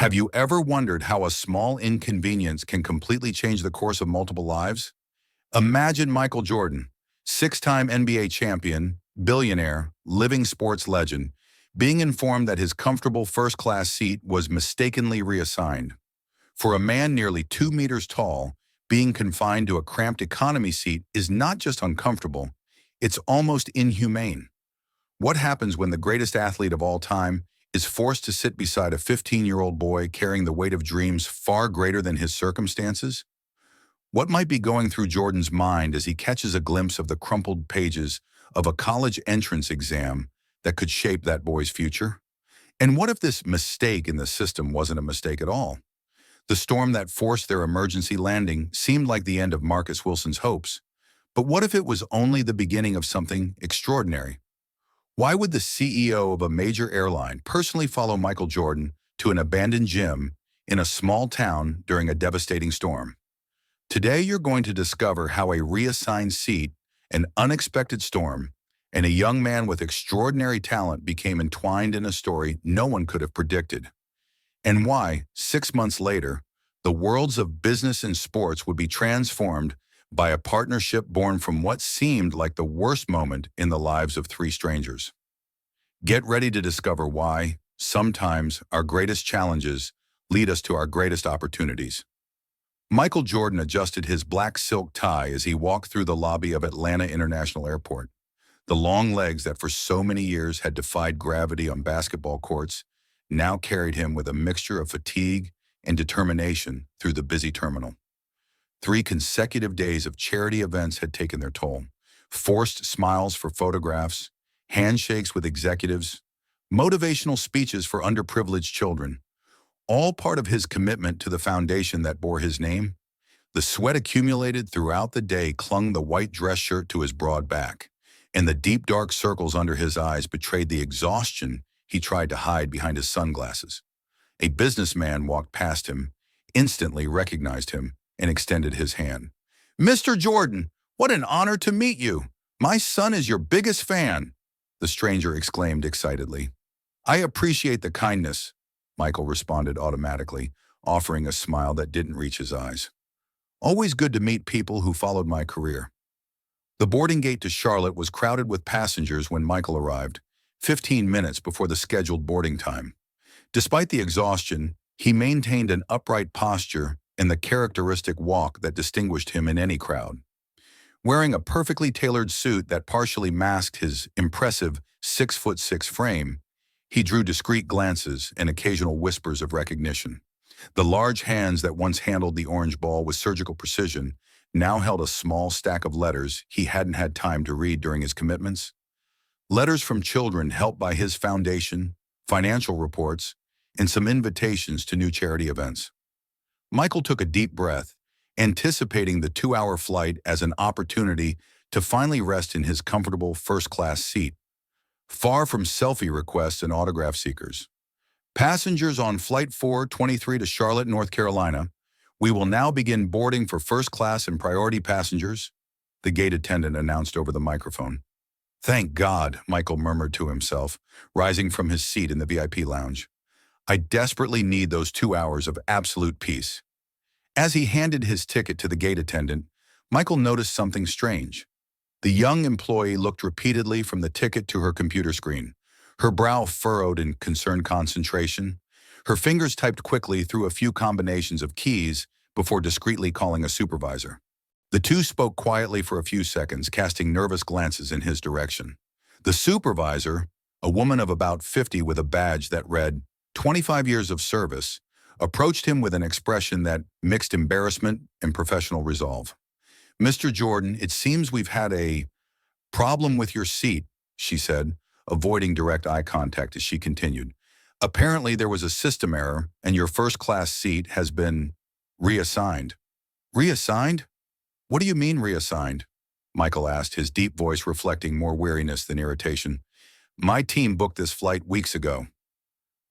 Have you ever wondered how a small inconvenience can completely change the course of multiple lives? Imagine Michael Jordan, six-time NBA champion, billionaire, living sports legend, being informed that his comfortable first-class seat was mistakenly reassigned. For a man nearly 2 meters tall, being confined to a cramped economy seat is not just uncomfortable, it's almost inhumane. What happens when the greatest athlete of all time is forced to sit beside a 15-year-old boy carrying the weight of dreams far greater than his circumstances? What might be going through Jordan's mind as he catches a glimpse of the crumpled pages of a college entrance exam that could shape that boy's future? And what if this mistake in the system wasn't a mistake at all? The storm that forced their emergency landing seemed like the end of Marcus Wilson's hopes. But what if it was only the beginning of something extraordinary? Why would the CEO of a major airline personally follow Michael Jordan to an abandoned gym in a small town during a devastating storm? Today, you're going to discover how a reassigned seat, an unexpected storm, and a young man with extraordinary talent became entwined in a story no one could have predicted. And why, 6 months later, the worlds of business and sports would be transformed by a partnership born from what seemed like the worst moment in the lives of three strangers. Get ready to discover why, sometimes, our greatest challenges lead us to our greatest opportunities. Michael Jordan adjusted his black silk tie as he walked through the lobby of Atlanta International Airport. The long legs that for so many years had defied gravity on basketball courts now carried him with a mixture of fatigue and determination through the busy terminal. 3 consecutive days of charity events had taken their toll. Forced smiles for photographs, handshakes with executives, motivational speeches for underprivileged children, all part of his commitment to the foundation that bore his name. The sweat accumulated throughout the day clung the white dress shirt to his broad back, and the deep dark circles under his eyes betrayed the exhaustion he tried to hide behind his sunglasses. A businessman walked past him, instantly recognized him, and extended his hand. "Mr. Jordan, what an honor to meet you. My son is your biggest fan," the stranger exclaimed excitedly. "I appreciate the kindness," Michael responded automatically, offering a smile that didn't reach his eyes. "Always good to meet people who followed my career." The boarding gate to Charlotte was crowded with passengers when Michael arrived, 15 minutes before the scheduled boarding time. Despite the exhaustion, he maintained an upright posture and the characteristic walk that distinguished him in any crowd. Wearing a perfectly tailored suit that partially masked his impressive 6'6" frame, he drew discreet glances and occasional whispers of recognition. The large hands that once handled the orange ball with surgical precision now held a small stack of letters he hadn't had time to read during his commitments. Letters from children helped by his foundation, financial reports, and some invitations to new charity events. Michael took a deep breath, anticipating the 2-hour flight as an opportunity to finally rest in his comfortable first-class seat, far from selfie requests and autograph seekers. "Passengers on Flight 423 to Charlotte, North Carolina, we will now begin boarding for first-class and priority passengers," the gate attendant announced over the microphone. "Thank God," Michael murmured to himself, rising from his seat in the VIP lounge. "I desperately need those 2 hours of absolute peace." As he handed his ticket to the gate attendant, Michael noticed something strange. The young employee looked repeatedly from the ticket to her computer screen, her brow furrowed in concerned concentration. Her fingers typed quickly through a few combinations of keys before discreetly calling a supervisor. The two spoke quietly for a few seconds, casting nervous glances in his direction. The supervisor, a woman of about 50 with a badge that read 25 years of service, approached him with an expression that mixed embarrassment and professional resolve. "Mr. Jordan, it seems we've had a problem with your seat," she said, avoiding direct eye contact as she continued. "Apparently there was a system error and your first-class seat has been reassigned." "Reassigned? What do you mean reassigned?" Michael asked, his deep voice reflecting more weariness than irritation. "My team booked this flight weeks ago."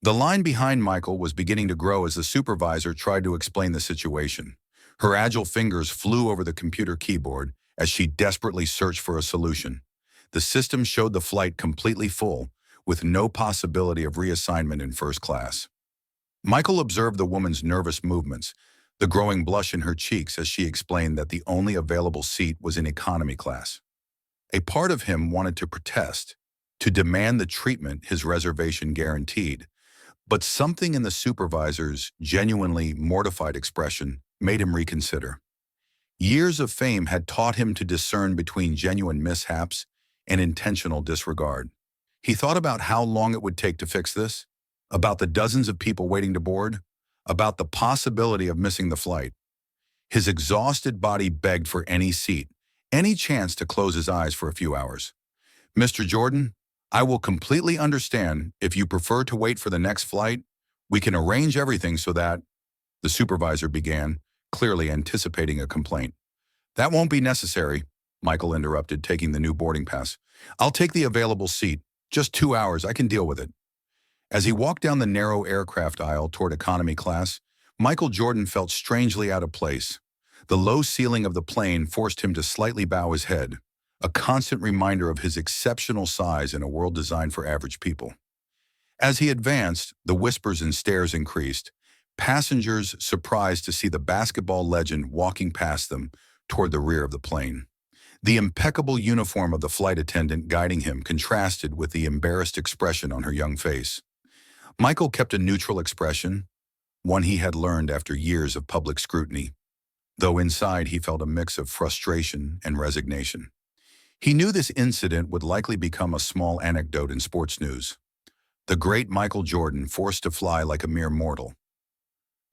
The line behind Michael was beginning to grow as the supervisor tried to explain the situation. Her agile fingers flew over the computer keyboard as she desperately searched for a solution. The system showed the flight completely full, with no possibility of reassignment in first class. Michael observed the woman's nervous movements, the growing blush in her cheeks as she explained that the only available seat was in economy class. A part of him wanted to protest, to demand the treatment his reservation guaranteed, but something in the supervisor's genuinely mortified expression made him reconsider. Years of fame had taught him to discern between genuine mishaps and intentional disregard. He thought about how long it would take to fix this, about the dozens of people waiting to board, about the possibility of missing the flight. His exhausted body begged for any seat, any chance to close his eyes for a few hours. "Mr. Jordan, I will completely understand if you prefer to wait for the next flight. We can arrange everything so that," the supervisor began, clearly anticipating a complaint. "That won't be necessary," Michael interrupted, taking the new boarding pass. "I'll take the available seat. Just 2 hours, I can deal with it." As he walked down the narrow aircraft aisle toward economy class, Michael Jordan felt strangely out of place. The low ceiling of the plane forced him to slightly bow his head, a constant reminder of his exceptional size in a world designed for average people. As he advanced, the whispers and stares increased, passengers surprised to see the basketball legend walking past them toward the rear of the plane. The impeccable uniform of the flight attendant guiding him contrasted with the embarrassed expression on her young face. Michael kept a neutral expression, one he had learned after years of public scrutiny, though inside he felt a mix of frustration and resignation. He knew this incident would likely become a small anecdote in sports news. The great Michael Jordan forced to fly like a mere mortal.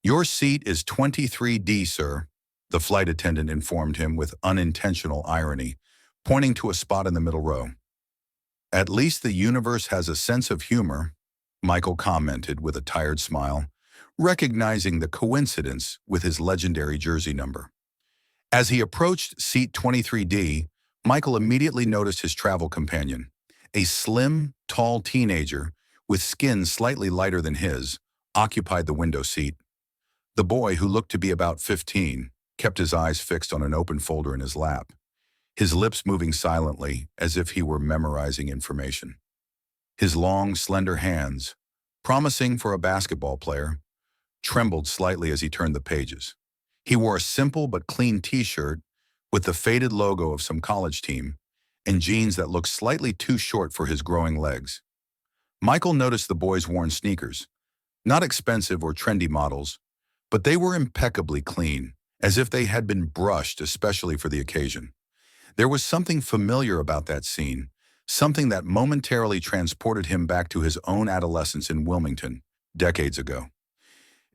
"Your seat is 23D, sir," the flight attendant informed him with unintentional irony, pointing to a spot in the middle row. "At least the universe has a sense of humor," Michael commented with a tired smile, recognizing the coincidence with his legendary jersey number. As he approached seat 23D, Michael immediately noticed his travel companion, a slim, tall teenager with skin slightly lighter than his, occupied the window seat. The boy, who looked to be about 15, kept his eyes fixed on an open folder in his lap, his lips moving silently as if he were memorizing information. His long, slender hands, promising for a basketball player, trembled slightly as he turned the pages. He wore a simple but clean t-shirt with the faded logo of some college team and jeans that looked slightly too short for his growing legs. Michael noticed the boy's worn sneakers, not expensive or trendy models, but they were impeccably clean, as if they had been brushed especially for the occasion. There was something familiar about that scene, something that momentarily transported him back to his own adolescence in Wilmington, decades ago.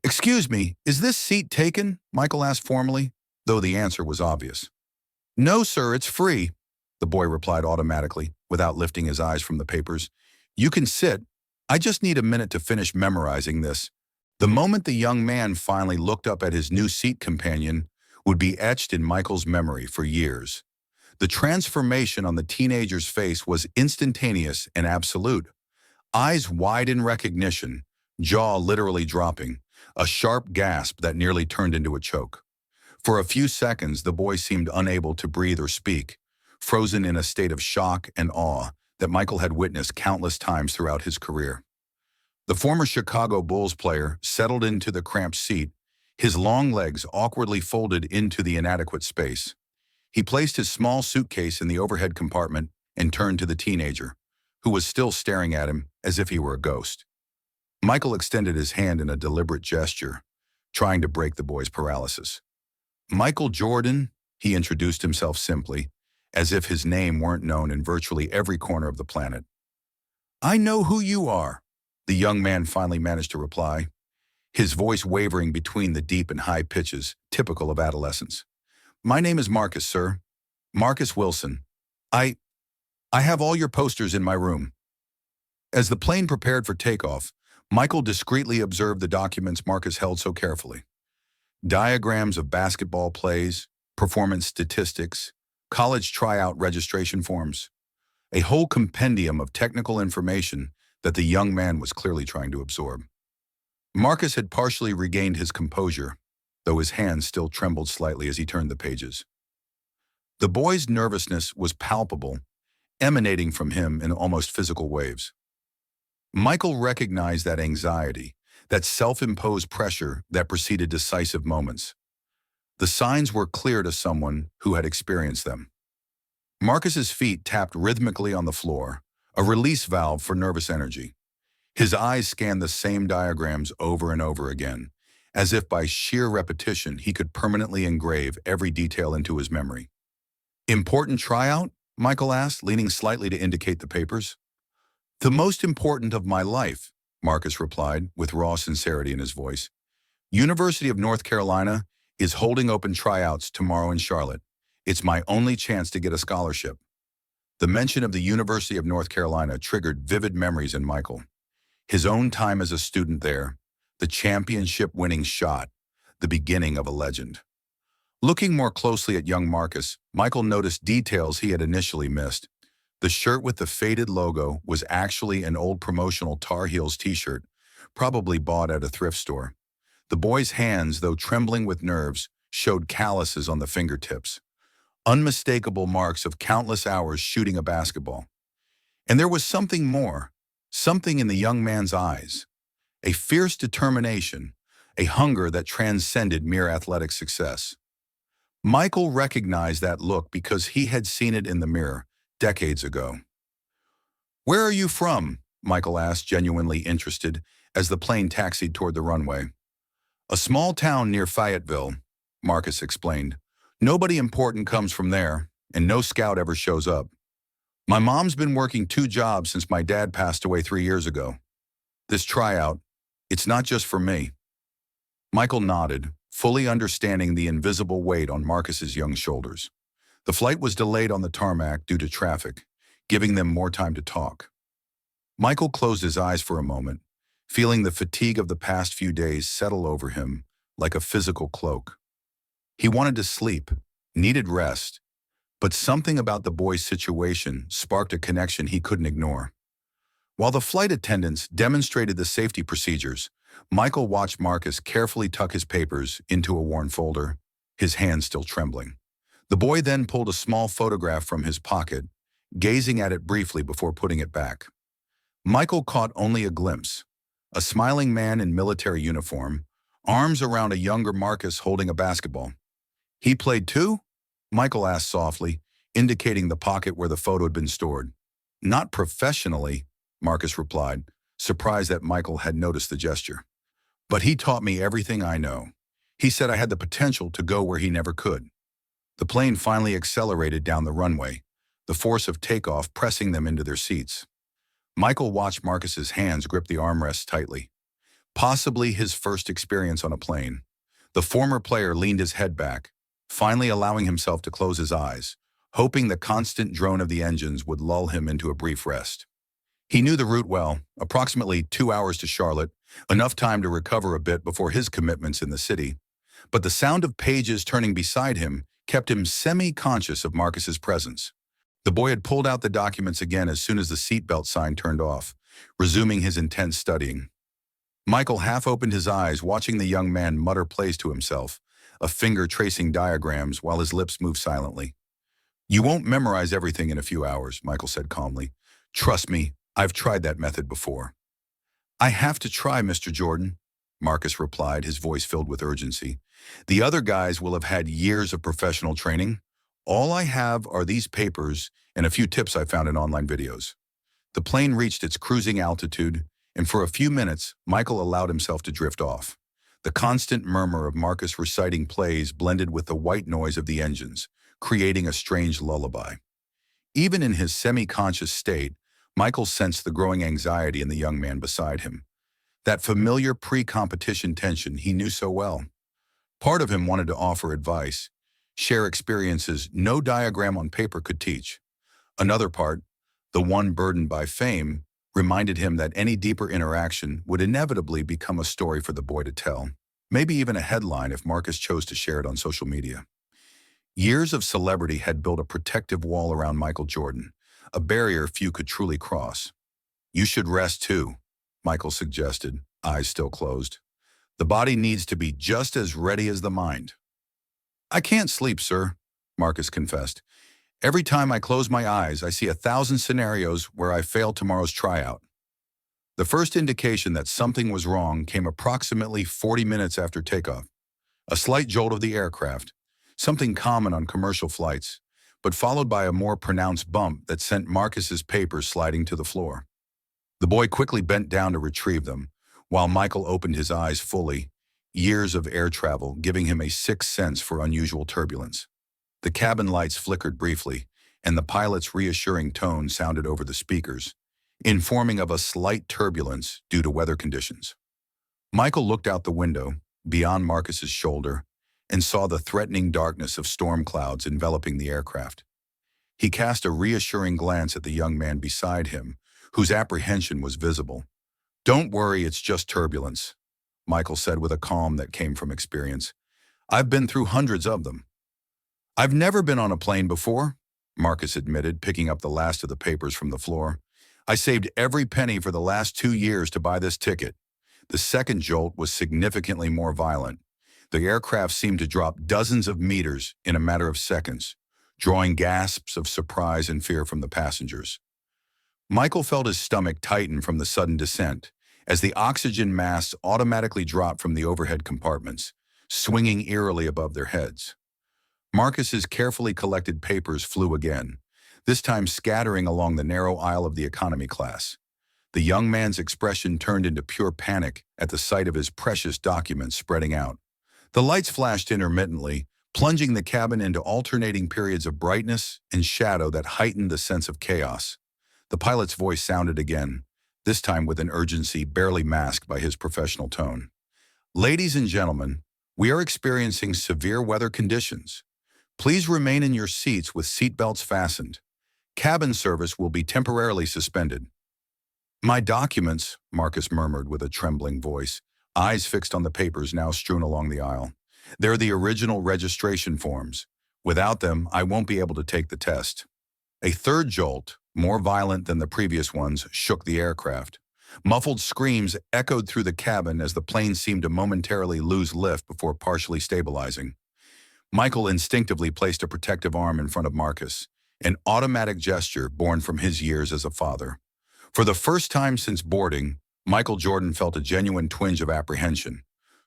"Excuse me, is this seat taken?" Michael asked formally, though the answer was obvious. "No, sir, it's free," the boy replied automatically, without lifting his eyes from the papers. "You can sit. I just need a minute to finish memorizing this." The moment the young man finally looked up at his new seat companion would be etched in Michael's memory for years. The transformation on the teenager's face was instantaneous and absolute. Eyes wide in recognition, jaw literally dropping, a sharp gasp that nearly turned into a choke. For a few seconds, the boy seemed unable to breathe or speak, frozen in a state of shock and awe that Michael had witnessed countless times throughout his career. The former Chicago Bulls player settled into the cramped seat, his long legs awkwardly folded into the inadequate space. He placed his small suitcase in the overhead compartment and turned to the teenager, who was still staring at him as if he were a ghost. Michael extended his hand in a deliberate gesture, trying to break the boy's paralysis. "Michael Jordan," he introduced himself simply, as if his name weren't known in virtually every corner of the planet. "I know who you are," the young man finally managed to reply, his voice wavering between the deep and high pitches typical of adolescence. "My name is Marcus, sir. Marcus Wilson. I have all your posters in my room." As the plane prepared for takeoff, Michael discreetly observed the documents Marcus held so carefully. Diagrams of basketball plays, performance statistics, college tryout registration forms. A whole compendium of technical information that the young man was clearly trying to absorb. Marcus had partially regained his composure, though his hands still trembled slightly as he turned the pages. The boy's nervousness was palpable, emanating from him in almost physical waves. Michael recognized that anxiety, that self-imposed pressure that preceded decisive moments. The signs were clear to someone who had experienced them. Marcus's feet tapped rhythmically on the floor, a release valve for nervous energy. His eyes scanned the same diagrams over and over again, as if by sheer repetition he could permanently engrave every detail into his memory. Important tryout? Michael asked, leaning slightly to indicate the papers. The most important of my life, Marcus replied, with raw sincerity in his voice. University of North Carolina is holding open tryouts tomorrow in Charlotte. It's my only chance to get a scholarship. The mention of the University of North Carolina triggered vivid memories in Michael. His own time as a student there, the championship-winning shot, the beginning of a legend. Looking more closely at young Marcus, Michael noticed details he had initially missed. The shirt with the faded logo was actually an old promotional Tar Heels t-shirt, probably bought at a thrift store. The boy's hands, though trembling with nerves, showed calluses on the fingertips, unmistakable marks of countless hours shooting a basketball. And there was something more, something in the young man's eyes, a fierce determination, a hunger that transcended mere athletic success. Michael recognized that look because he had seen it in the mirror decades ago. "Where are you from?" Michael asked, genuinely interested, as the plane taxied toward the runway. "A small town near Fayetteville," Marcus explained. "Nobody important comes from there, and no scout ever shows up. My mom's been working 2 jobs since my dad passed away 3 years ago. This tryout, it's not just for me." Michael nodded, fully understanding the invisible weight on Marcus's young shoulders. The flight was delayed on the tarmac due to traffic, giving them more time to talk. Michael closed his eyes for a moment, feeling the fatigue of the past few days settle over him like a physical cloak. He wanted to sleep, needed rest, but something about the boy's situation sparked a connection he couldn't ignore. While the flight attendants demonstrated the safety procedures, Michael watched Marcus carefully tuck his papers into a worn folder, his hands still trembling. The boy then pulled a small photograph from his pocket, gazing at it briefly before putting it back. Michael caught only a glimpse, a smiling man in military uniform, arms around a younger Marcus holding a basketball. "He played too?" Michael asked softly, indicating the pocket where the photo had been stored. "Not professionally," Marcus replied, surprised that Michael had noticed the gesture. "But he taught me everything I know. He said I had the potential to go where he never could." The plane finally accelerated down the runway, the force of takeoff pressing them into their seats. Michael watched Marcus's hands grip the armrests tightly. Possibly his first experience on a plane. The former player leaned his head back, finally allowing himself to close his eyes, hoping the constant drone of the engines would lull him into a brief rest. He knew the route well, approximately 2 hours to Charlotte, enough time to recover a bit before his commitments in the city. But the sound of pages turning beside him kept him semi-conscious of Marcus's presence. The boy had pulled out the documents again as soon as the seatbelt sign turned off, resuming his intense studying. Michael half opened his eyes, watching the young man mutter plays to himself, a finger tracing diagrams while his lips moved silently. "You won't memorize everything in a few hours," Michael said calmly. "Trust me, I've tried that method before." "I have to try, Mr. Jordan," Marcus replied, his voice filled with urgency. "The other guys will have had years of professional training. All I have are these papers and a few tips I found in online videos." The plane reached its cruising altitude, and for a few minutes, Michael allowed himself to drift off. The constant murmur of Marcus reciting plays blended with the white noise of the engines, creating a strange lullaby. Even in his semi-conscious state, Michael sensed the growing anxiety in the young man beside him. That familiar pre-competition tension he knew so well. Part of him wanted to offer advice, share experiences no diagram on paper could teach. Another part, the one burdened by fame, reminded him that any deeper interaction would inevitably become a story for the boy to tell, maybe even a headline if Marcus chose to share it on social media. Years of celebrity had built a protective wall around Michael Jordan, a barrier few could truly cross. "You should rest too," Michael suggested, eyes still closed. "The body needs to be just as ready as the mind." "I can't sleep, sir," Marcus confessed. "Every time I close my eyes, I see 1,000 scenarios where I fail tomorrow's tryout." The first indication that something was wrong came approximately 40 minutes after takeoff. A slight jolt of the aircraft, something common on commercial flights, but followed by a more pronounced bump that sent Marcus's papers sliding to the floor. The boy quickly bent down to retrieve them, while Michael opened his eyes fully, years of air travel giving him a sixth sense for unusual turbulence. The cabin lights flickered briefly, and the pilot's reassuring tone sounded over the speakers, informing of a slight turbulence due to weather conditions. Michael looked out the window, beyond Marcus's shoulder, and saw the threatening darkness of storm clouds enveloping the aircraft. He cast a reassuring glance at the young man beside him, whose apprehension was visible. "Don't worry, it's just turbulence," Michael said with a calm that came from experience. "I've been through hundreds of them." "I've never been on a plane before," Marcus admitted, picking up the last of the papers from the floor. "I saved every penny for the last 2 years to buy this ticket." The second jolt was significantly more violent. The aircraft seemed to drop dozens of meters in a matter of seconds, drawing gasps of surprise and fear from the passengers. Michael felt his stomach tighten from the sudden descent, as the oxygen masks automatically dropped from the overhead compartments, swinging eerily above their heads. Marcus's carefully collected papers flew again, this time scattering along the narrow aisle of the economy class. The young man's expression turned into pure panic at the sight of his precious documents spreading out. The lights flashed intermittently, plunging the cabin into alternating periods of brightness and shadow that heightened the sense of chaos. The pilot's voice sounded again, this time with an urgency barely masked by his professional tone. "Ladies and gentlemen, we are experiencing severe weather conditions. Please remain in your seats with seatbelts fastened. Cabin service will be temporarily suspended." "My documents," Marcus murmured with a trembling voice, eyes fixed on the papers now strewn along the aisle. "They're the original registration forms. Without them, I won't be able to take the test." A third jolt, more violent than the previous ones, shook the aircraft. Muffled screams echoed through the cabin as the plane seemed to momentarily lose lift before partially stabilizing. Michael instinctively placed a protective arm in front of Marcus, an automatic gesture born from his years as a father. For the first time since boarding, Michael Jordan felt a genuine twinge of apprehension.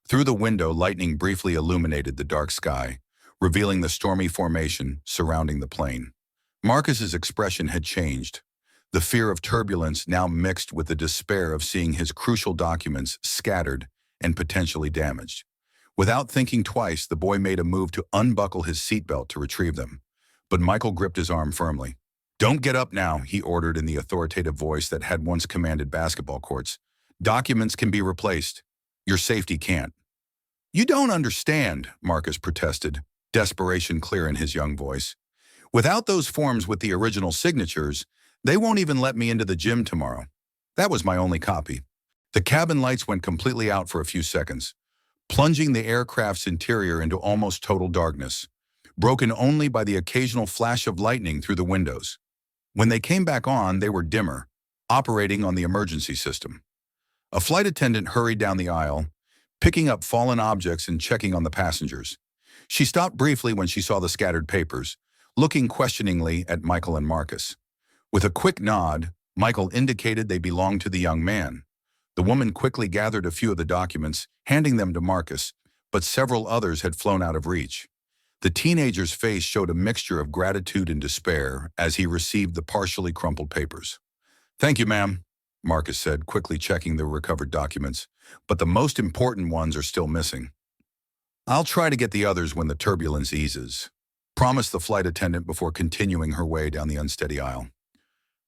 Through the window, lightning briefly illuminated the dark sky, revealing the stormy formation surrounding the plane. Marcus's expression had changed, the fear of turbulence now mixed with the despair of seeing his crucial documents scattered and potentially damaged. Without thinking twice, the boy made a move to unbuckle his seatbelt to retrieve them. But Michael gripped his arm firmly. "Don't get up now," he ordered in the authoritative voice that had once commanded basketball courts. "Documents can be replaced. Your safety can't." "You don't understand," Marcus protested, desperation clear in his young voice. "Without those forms with the original signatures, they won't even let me into the gym tomorrow." That was my only copy. The cabin lights went completely out for a few seconds, plunging the aircraft's interior into almost total darkness, broken only by the occasional flash of lightning through the windows. When they came back on, they were dimmer, operating on the emergency system. A flight attendant hurried down the aisle, picking up fallen objects and checking on the passengers. She stopped briefly when she saw the scattered papers, looking questioningly at Michael and Marcus. With a quick nod, Michael indicated they belonged to the young man. The woman quickly gathered a few of the documents, handing them to Marcus, but several others had flown out of reach. The teenager's face showed a mixture of gratitude and despair as he received the partially crumpled papers. "Thank you, ma'am," Marcus said, quickly checking the recovered documents, "but the most important ones are still missing." "I'll try to get the others when the turbulence eases," promised the flight attendant before continuing her way down the unsteady aisle.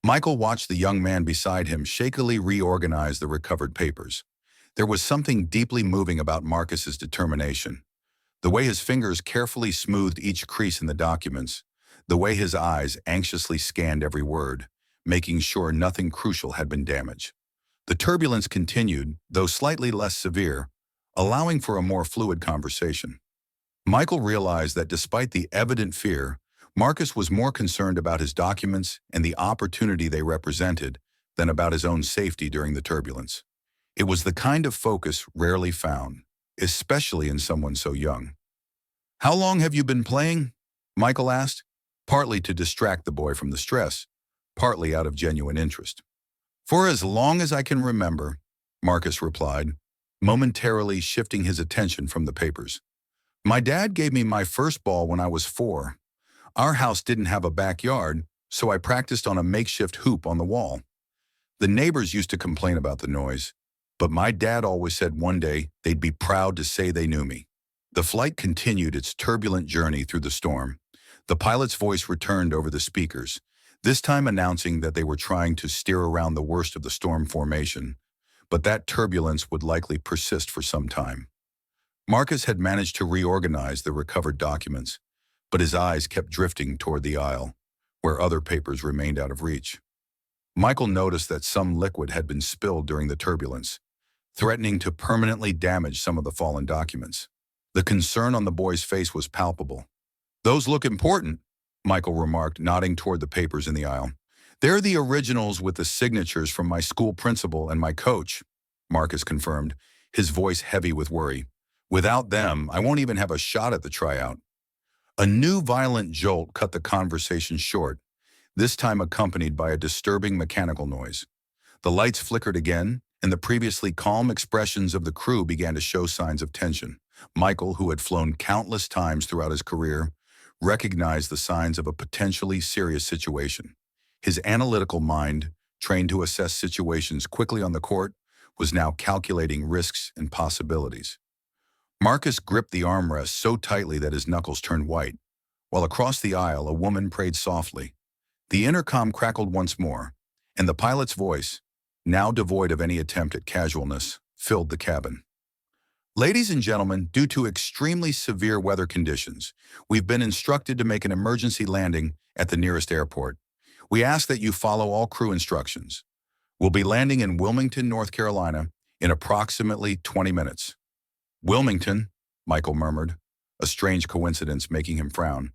Michael watched the young man beside him shakily reorganize the recovered papers. There was something deeply moving about Marcus's determination. The way his fingers carefully smoothed each crease in the documents, the way his eyes anxiously scanned every word, making sure nothing crucial had been damaged. The turbulence continued, though slightly less severe, allowing for a more fluid conversation. Michael realized that despite the evident fear, Marcus was more concerned about his documents and the opportunity they represented than about his own safety during the turbulence. It was the kind of focus rarely found, especially in someone so young. "How long have you been playing?" Michael asked, partly to distract the boy from the stress, partly out of genuine interest. For as long as I can remember, Marcus replied, momentarily shifting his attention from the papers. My dad gave me my first ball when I was 4. Our house didn't have a backyard, so I practiced on a makeshift hoop on the wall. The neighbors used to complain about the noise, but my dad always said one day they'd be proud to say they knew me. The flight continued its turbulent journey through the storm. The pilot's voice returned over the speakers, this time announcing that they were trying to steer around the worst of the storm formation, but that turbulence would likely persist for some time. Marcus had managed to reorganize the recovered documents, but his eyes kept drifting toward the aisle, where other papers remained out of reach. Michael noticed that some liquid had been spilled during the turbulence, threatening to permanently damage some of the fallen documents. The concern on the boy's face was palpable. Those look important, Michael remarked, nodding toward the papers in the aisle. They're the originals with the signatures from my school principal and my coach, Marcus confirmed, his voice heavy with worry. Without them, I won't even have a shot at the tryout. A new violent jolt cut the conversation short, this time accompanied by a disturbing mechanical noise. The lights flickered again, and the previously calm expressions of the crew began to show signs of tension. Michael, who had flown countless times throughout his career, recognized the signs of a potentially serious situation. His analytical mind, trained to assess situations quickly on the court, was now calculating risks and possibilities. Marcus gripped the armrest so tightly that his knuckles turned white, while across the aisle a woman prayed softly. The intercom crackled once more, and the pilot's voice, now devoid of any attempt at casualness, filled the cabin. Ladies and gentlemen, due to extremely severe weather conditions, we've been instructed to make an emergency landing at the nearest airport. We ask that you follow all crew instructions. We'll be landing in Wilmington, North Carolina, in approximately 20 minutes. Wilmington, Michael murmured, a strange coincidence making him frown.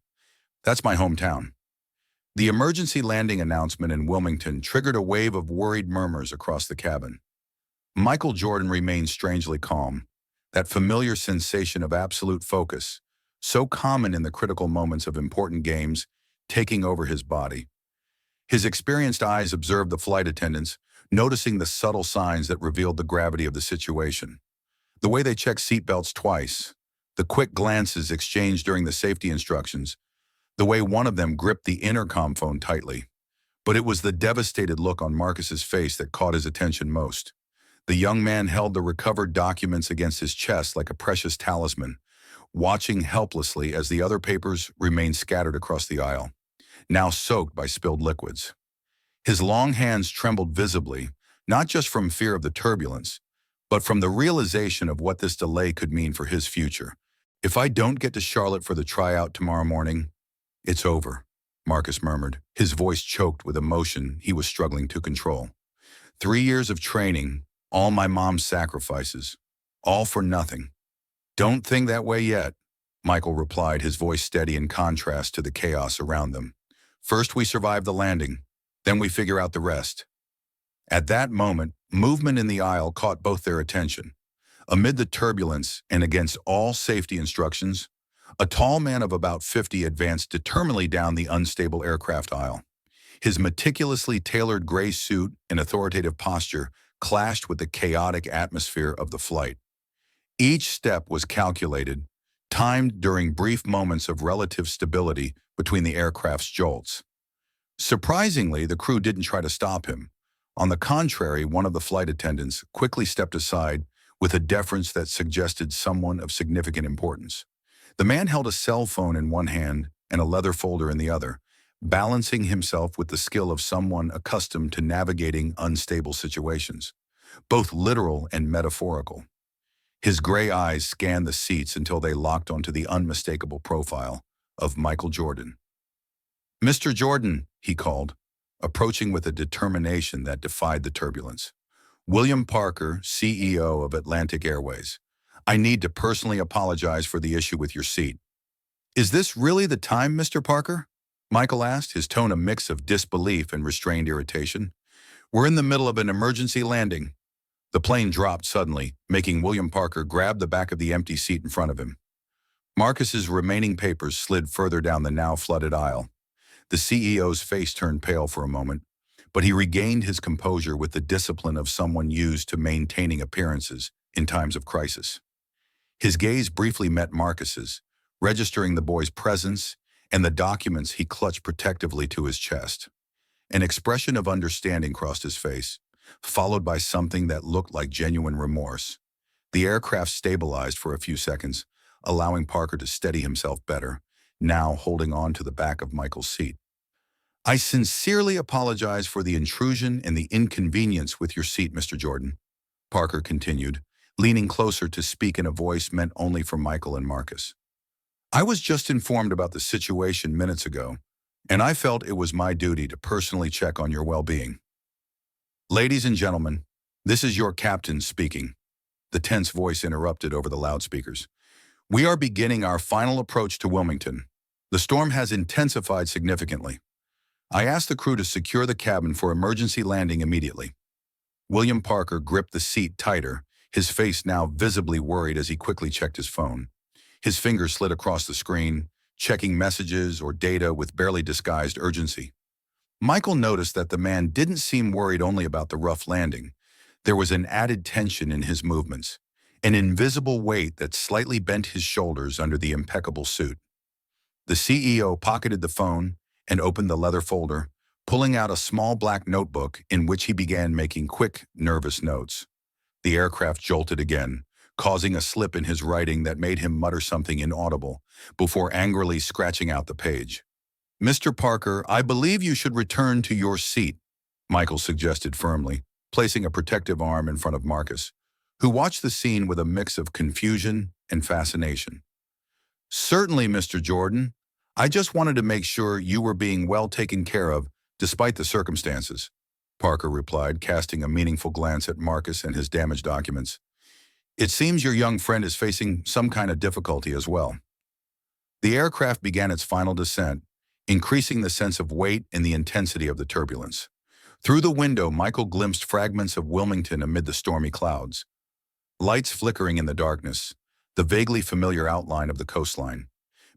That's my hometown. The emergency landing announcement in Wilmington triggered a wave of worried murmurs across the cabin. Michael Jordan remained strangely calm, that familiar sensation of absolute focus, so common in the critical moments of important games, taking over his body. His experienced eyes observed the flight attendants, noticing the subtle signs that revealed the gravity of the situation. The way they checked seatbelts twice, the quick glances exchanged during the safety instructions, the way one of them gripped the intercom phone tightly. But it was the devastated look on Marcus's face that caught his attention most. The young man held the recovered documents against his chest like a precious talisman, watching helplessly as the other papers remained scattered across the aisle, now soaked by spilled liquids. His long hands trembled visibly, not just from fear of the turbulence, but from the realization of what this delay could mean for his future. If I don't get to Charlotte for the tryout tomorrow morning, it's over, Marcus murmured, his voice choked with emotion he was struggling to control. 3 years of training, all my mom's sacrifices, all for nothing. Don't think that way yet, Michael replied, his voice steady in contrast to the chaos around them. First we survive the landing, then we figure out the rest. At that moment, movement in the aisle caught both their attention. Amid the turbulence and against all safety instructions, a tall man of about 50 advanced determinedly down the unstable aircraft aisle. His meticulously tailored gray suit and authoritative posture clashed with the chaotic atmosphere of the flight. Each step was calculated, timed during brief moments of relative stability between the aircraft's jolts. Surprisingly, the crew didn't try to stop him. On the contrary, one of the flight attendants quickly stepped aside with a deference that suggested someone of significant importance. The man held a cell phone in one hand and a leather folder in the other, balancing himself with the skill of someone accustomed to navigating unstable situations, both literal and metaphorical. His gray eyes scanned the seats until they locked onto the unmistakable profile of Michael Jordan. "Mr. Jordan," he called, approaching with a determination that defied the turbulence. "William Parker, CEO of Atlantic Airways. I need to personally apologize for the issue with your seat." "Is this really the time, Mr. Parker?" Michael asked, his tone a mix of disbelief and restrained irritation. "We're in the middle of an emergency landing." The plane dropped suddenly, making William Parker grab the back of the empty seat in front of him. Marcus's remaining papers slid further down the now flooded aisle. The CEO's face turned pale for a moment, but he regained his composure with the discipline of someone used to maintaining appearances in times of crisis. His gaze briefly met Marcus's, registering the boy's presence and the documents he clutched protectively to his chest. An expression of understanding crossed his face, followed by something that looked like genuine remorse. The aircraft stabilized for a few seconds, allowing Parker to steady himself better, now holding on to the back of Michael's seat. "I sincerely apologize for the intrusion and the inconvenience with your seat, Mr. Jordan," Parker continued, leaning closer to speak in a voice meant only for Michael and Marcus. "I was just informed about the situation minutes ago, and I felt it was my duty to personally check on your well-being. Ladies and gentlemen, this is your captain speaking," the tense voice interrupted over the loudspeakers. "We are beginning our final approach to Wilmington. The storm has intensified significantly. I asked the crew to secure the cabin for emergency landing immediately." William Parker gripped the seat tighter, his face now visibly worried as he quickly checked his phone. His fingers slid across the screen, checking messages or data with barely disguised urgency. Michael noticed that the man didn't seem worried only about the rough landing. There was an added tension in his movements, an invisible weight that slightly bent his shoulders under the impeccable suit. The CEO pocketed the phone and opened the leather folder, pulling out a small black notebook in which he began making quick, nervous notes. The aircraft jolted again, causing a slip in his writing that made him mutter something inaudible, before angrily scratching out the page. "Mr. Parker, I believe you should return to your seat," Michael suggested firmly, placing a protective arm in front of Marcus, who watched the scene with a mix of confusion and fascination. "Certainly, Mr. Jordan. I just wanted to make sure you were being well taken care of, despite the circumstances," Parker replied, casting a meaningful glance at Marcus and his damaged documents. "It seems your young friend is facing some kind of difficulty as well." The aircraft began its final descent, increasing the sense of weight and the intensity of the turbulence. Through the window, Michael glimpsed fragments of Wilmington amid the stormy clouds. Lights flickering in the darkness, the vaguely familiar outline of the coastline,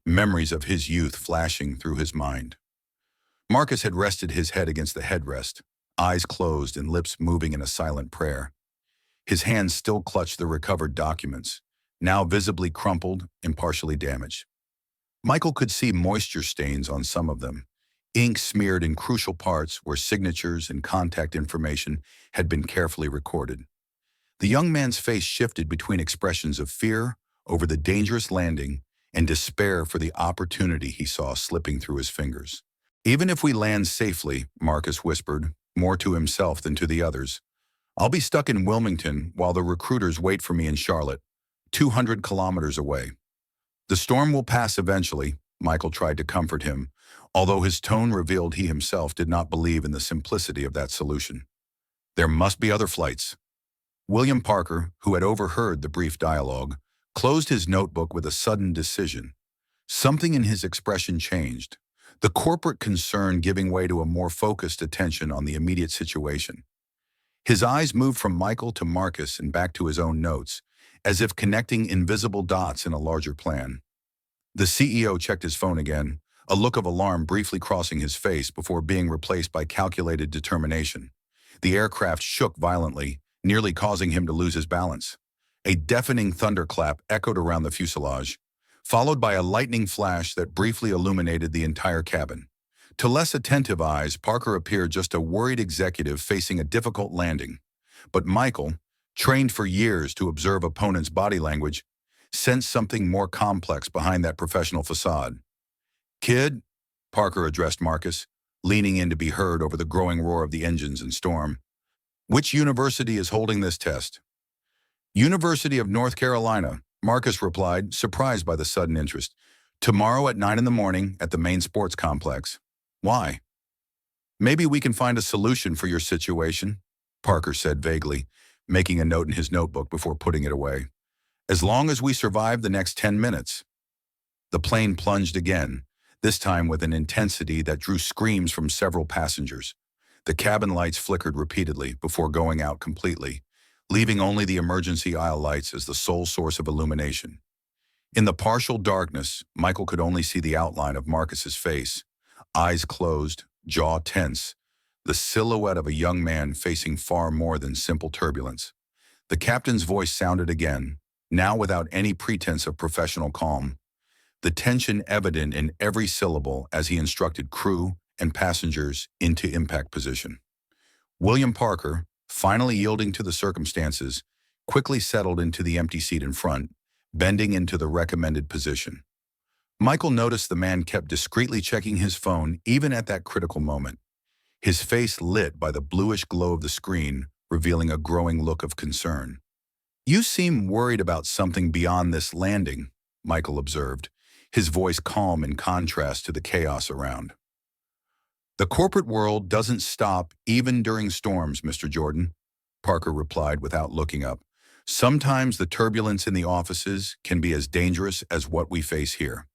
memories of his youth flashing through his mind. Marcus had rested his head against the headrest, eyes closed and lips moving in a silent prayer. His hands still clutched the recovered documents, now visibly crumpled and partially damaged. Michael could see moisture stains on some of them, ink smeared in crucial parts where signatures and contact information had been carefully recorded. The young man's face shifted between expressions of fear over the dangerous landing and despair for the opportunity he saw slipping through his fingers. "Even if we land safely," Marcus whispered, more to himself than to the others, "I'll be stuck in Wilmington while the recruiters wait for me in Charlotte, 200 kilometers away." "The storm will pass eventually," Michael tried to comfort him, although his tone revealed he himself did not believe in the simplicity of that solution. "There must be other flights." William Parker, who had overheard the brief dialogue, closed his notebook with a sudden decision. Something in his expression changed, the corporate concern giving way to a more focused attention on the immediate situation. His eyes moved from Michael to Marcus and back to his own notes, as if connecting invisible dots in a larger plan. The CEO checked his phone again, a look of alarm briefly crossing his face before being replaced by calculated determination. The aircraft shook violently, nearly causing him to lose his balance. A deafening thunderclap echoed around the fuselage, followed by a lightning flash that briefly illuminated the entire cabin. To less attentive eyes, Parker appeared just a worried executive facing a difficult landing. But Michael, trained for years to observe opponents' body language, sensed something more complex behind that professional facade. "Kid," Parker addressed Marcus, leaning in to be heard over the growing roar of the engines and storm, "which university is holding this test?" "University of North Carolina," Marcus replied, surprised by the sudden interest. "Tomorrow at 9 in the morning at the main sports complex." "Why?" "Maybe we can find a solution for your situation," Parker said vaguely, making a note in his notebook before putting it away. "As long as we survive the next 10 minutes. The plane plunged again, this time with an intensity that drew screams from several passengers. The cabin lights flickered repeatedly before going out completely, leaving only the emergency aisle lights as the sole source of illumination. In the partial darkness, Michael could only see the outline of Marcus's face, eyes closed, jaw tense, the silhouette of a young man facing far more than simple turbulence. The captain's voice sounded again, now without any pretense of professional calm, the tension evident in every syllable as he instructed crew and passengers into impact position. William Parker, finally yielding to the circumstances, quickly settled into the empty seat in front, bending into the recommended position. Michael noticed the man kept discreetly checking his phone even at that critical moment, his face lit by the bluish glow of the screen, revealing a growing look of concern. "You seem worried about something beyond this landing," Michael observed, his voice calm in contrast to the chaos around. "The corporate world doesn't stop even during storms, Mr. Jordan," Parker replied without looking up. "Sometimes the turbulence in the offices can be as dangerous as what we face here."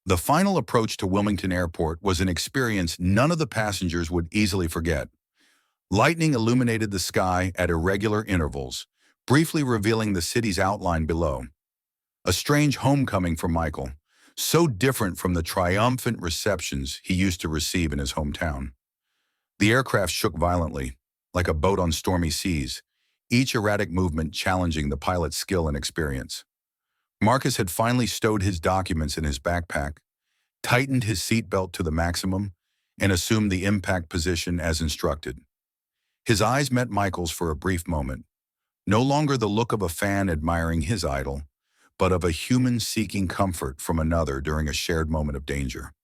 The final approach to Wilmington Airport was an experience none of the passengers would easily forget. Lightning illuminated the sky at irregular intervals, briefly revealing the city's outline below. A strange homecoming for Michael, so different from the triumphant receptions he used to receive in his hometown. The aircraft shook violently, like a boat on stormy seas, each erratic movement challenging the pilot's skill and experience. Marcus had finally stowed his documents in his backpack, tightened his seatbelt to the maximum, and assumed the impact position as instructed. His eyes met Michael's for a brief moment, no longer the look of a fan admiring his idol, but of a human seeking comfort from another during a shared moment of danger.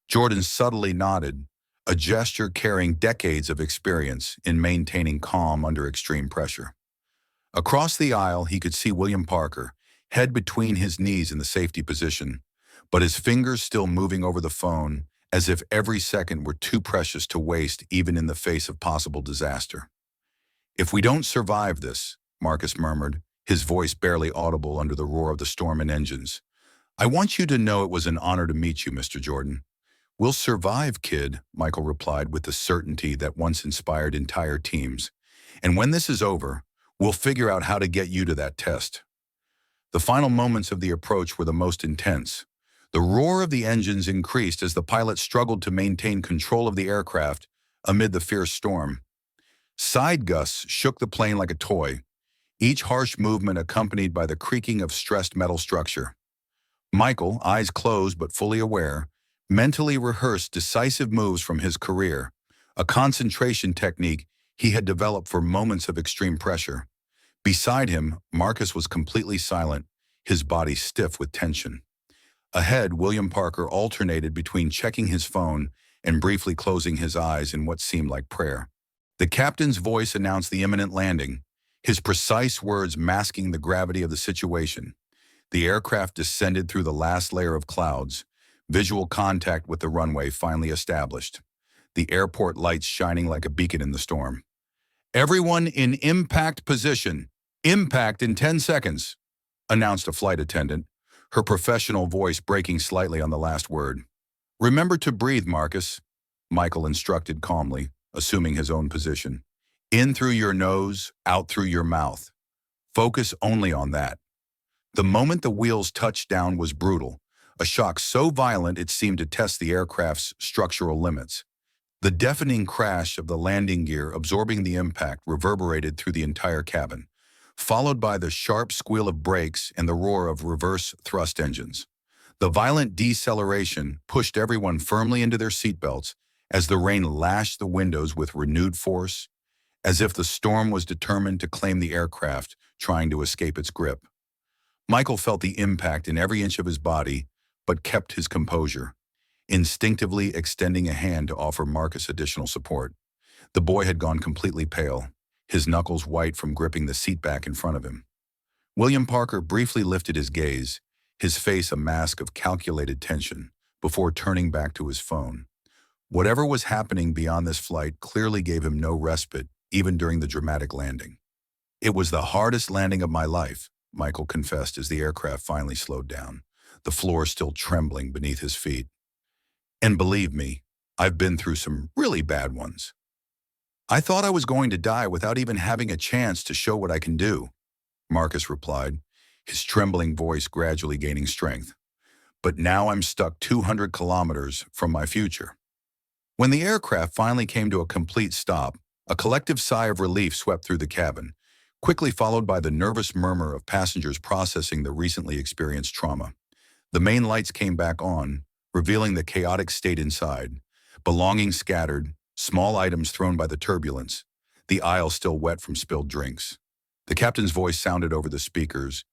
Jordan subtly nodded, a gesture carrying decades of experience in maintaining calm under extreme pressure. Across the aisle, he could see William Parker, head between his knees in the safety position, but his fingers still moving over the phone as if every second were too precious to waste even in the face of possible disaster. "If we don't survive this," Marcus murmured, his voice barely audible under the roar of the storm and engines, "I want you to know it was an honor to meet you, Mr. Jordan." "We'll survive, kid," Michael replied with the certainty that once inspired entire teams. "And when this is over, we'll figure out how to get you to that test." The final moments of the approach were the most intense. The roar of the engines increased as the pilot struggled to maintain control of the aircraft amid the fierce storm. Side gusts shook the plane like a toy, each harsh movement accompanied by the creaking of stressed metal structure. Michael, eyes closed but fully aware, mentally rehearsed decisive moves from his career, a concentration technique he had developed for moments of extreme pressure. Beside him, Marcus was completely silent, his body stiff with tension. Ahead, William Parker alternated between checking his phone and briefly closing his eyes in what seemed like prayer. The captain's voice announced the imminent landing, his precise words masking the gravity of the situation. The aircraft descended through the last layer of clouds, visual contact with the runway finally established, the airport lights shining like a beacon in the storm. "Everyone in impact position. Impact in 10 seconds, announced a flight attendant, her professional voice breaking slightly on the last word. "Remember to breathe, Marcus," Michael instructed calmly, assuming his own position. "In through your nose, out through your mouth. Focus only on that." The moment the wheels touched down was brutal, a shock so violent it seemed to test the aircraft's structural limits. The deafening crash of the landing gear absorbing the impact reverberated through the entire cabin, followed by the sharp squeal of brakes and the roar of reverse thrust engines. The violent deceleration pushed everyone firmly into their seatbelts as the rain lashed the windows with renewed force, as if the storm was determined to claim the aircraft trying to escape its grip. Michael felt the impact in every inch of his body, but kept his composure, instinctively extending a hand to offer Marcus additional support. The boy had gone completely pale, his knuckles white from gripping the seat back in front of him. William Parker briefly lifted his gaze, his face a mask of calculated tension, before turning back to his phone. Whatever was happening beyond this flight clearly gave him no respite, even during the dramatic landing. "It was the hardest landing of my life," Michael confessed as the aircraft finally slowed down, the floor still trembling beneath his feet. "And believe me, I've been through some really bad ones. I thought I was going to die without even having a chance to show what I can do," Marcus replied, his trembling voice gradually gaining strength. "But now I'm stuck 200 kilometers from my future." When the aircraft finally came to a complete stop, a collective sigh of relief swept through the cabin, quickly followed by the nervous murmur of passengers processing the recently experienced trauma. The main lights came back on, revealing the chaotic state inside. Belongings scattered, small items thrown by the turbulence, the aisle still wet from spilled drinks. The captain's voice sounded over the speakers,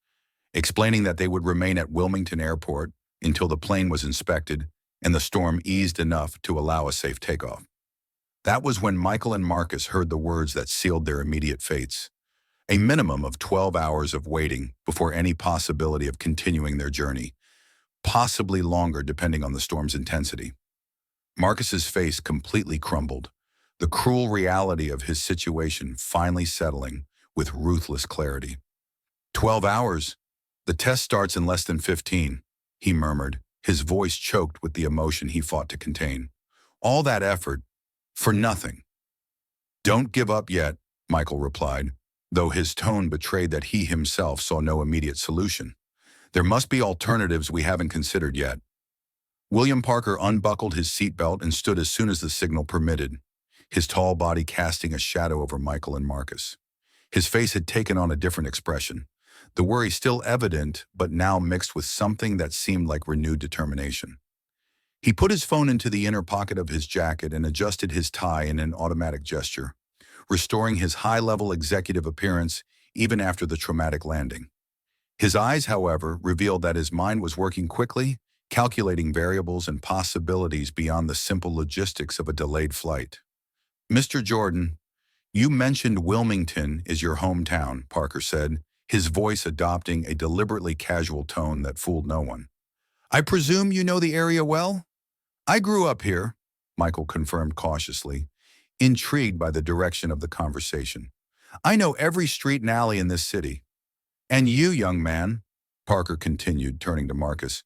explaining that they would remain at Wilmington Airport until the plane was inspected and the storm eased enough to allow a safe takeoff. That was when Michael and Marcus heard the words that sealed their immediate fates. A minimum of 12 hours of waiting before any possibility of continuing their journey, possibly longer depending on the storm's intensity. Marcus's face completely crumbled, the cruel reality of his situation finally settling with ruthless clarity. 12 hours? The test starts in less than 15, he murmured, his voice choked with the emotion he fought to contain. All that effort, for nothing. Don't give up yet, Michael replied, though his tone betrayed that he himself saw no immediate solution. There must be alternatives we haven't considered yet. William Parker unbuckled his seatbelt and stood as soon as the signal permitted, his tall body casting a shadow over Michael and Marcus. His face had taken on a different expression, the worry still evident but now mixed with something that seemed like renewed determination. He put his phone into the inner pocket of his jacket and adjusted his tie in an automatic gesture, restoring his high-level executive appearance even after the traumatic landing. His eyes, however, revealed that his mind was working quickly, calculating variables and possibilities beyond the simple logistics of a delayed flight. "Mr. Jordan, you mentioned Wilmington is your hometown," Parker said, his voice adopting a deliberately casual tone that fooled no one. "I presume you know the area well?" "I grew up here," Michael confirmed cautiously, intrigued by the direction of the conversation. "I know every street and alley in this city. And you, young man," Parker continued, turning to Marcus,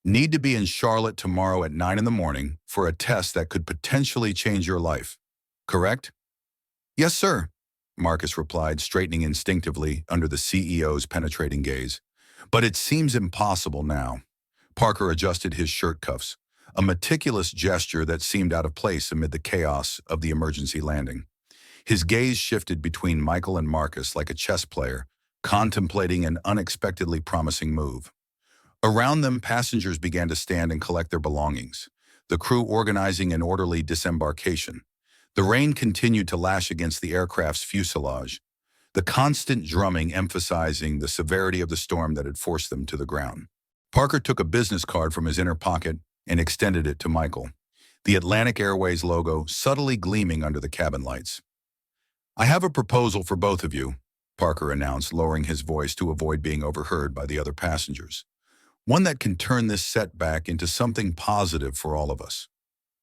"need to be in Charlotte tomorrow at 9 in the morning for a test that could potentially change your life. Correct?" "Yes, sir," Marcus replied, straightening instinctively under the CEO's penetrating gaze. "But it seems impossible now." Parker adjusted his shirt cuffs, a meticulous gesture that seemed out of place amid the chaos of the emergency landing. His gaze shifted between Michael and Marcus like a chess player, contemplating an unexpectedly promising move. Around them, passengers began to stand and collect their belongings, the crew organizing an orderly disembarkation. The rain continued to lash against the aircraft's fuselage, the constant drumming emphasizing the severity of the storm that had forced them to the ground. Parker took a business card from his inner pocket and extended it to Michael, the Atlantic Airways logo subtly gleaming under the cabin lights. "I have a proposal for both of you," Parker announced, lowering his voice to avoid being overheard by the other passengers. "One that can turn this setback into something positive for all of us."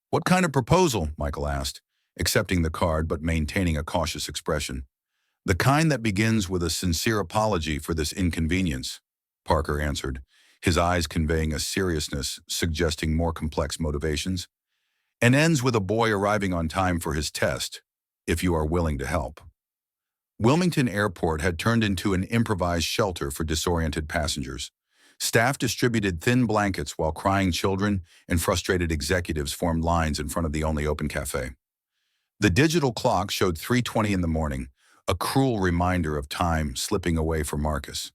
"What kind of proposal?" Michael asked, accepting the card but maintaining a cautious expression. "The kind that begins with a sincere apology for this inconvenience," Parker answered, his eyes conveying a seriousness suggesting more complex motivations, "and ends with a boy arriving on time for his test, if you are willing to help." Wilmington Airport had turned into an improvised shelter for disoriented passengers. Staff distributed thin blankets while crying children and frustrated executives formed lines in front of the only open cafe. The digital clock showed 3:20 in the morning, a cruel reminder of time slipping away for Marcus.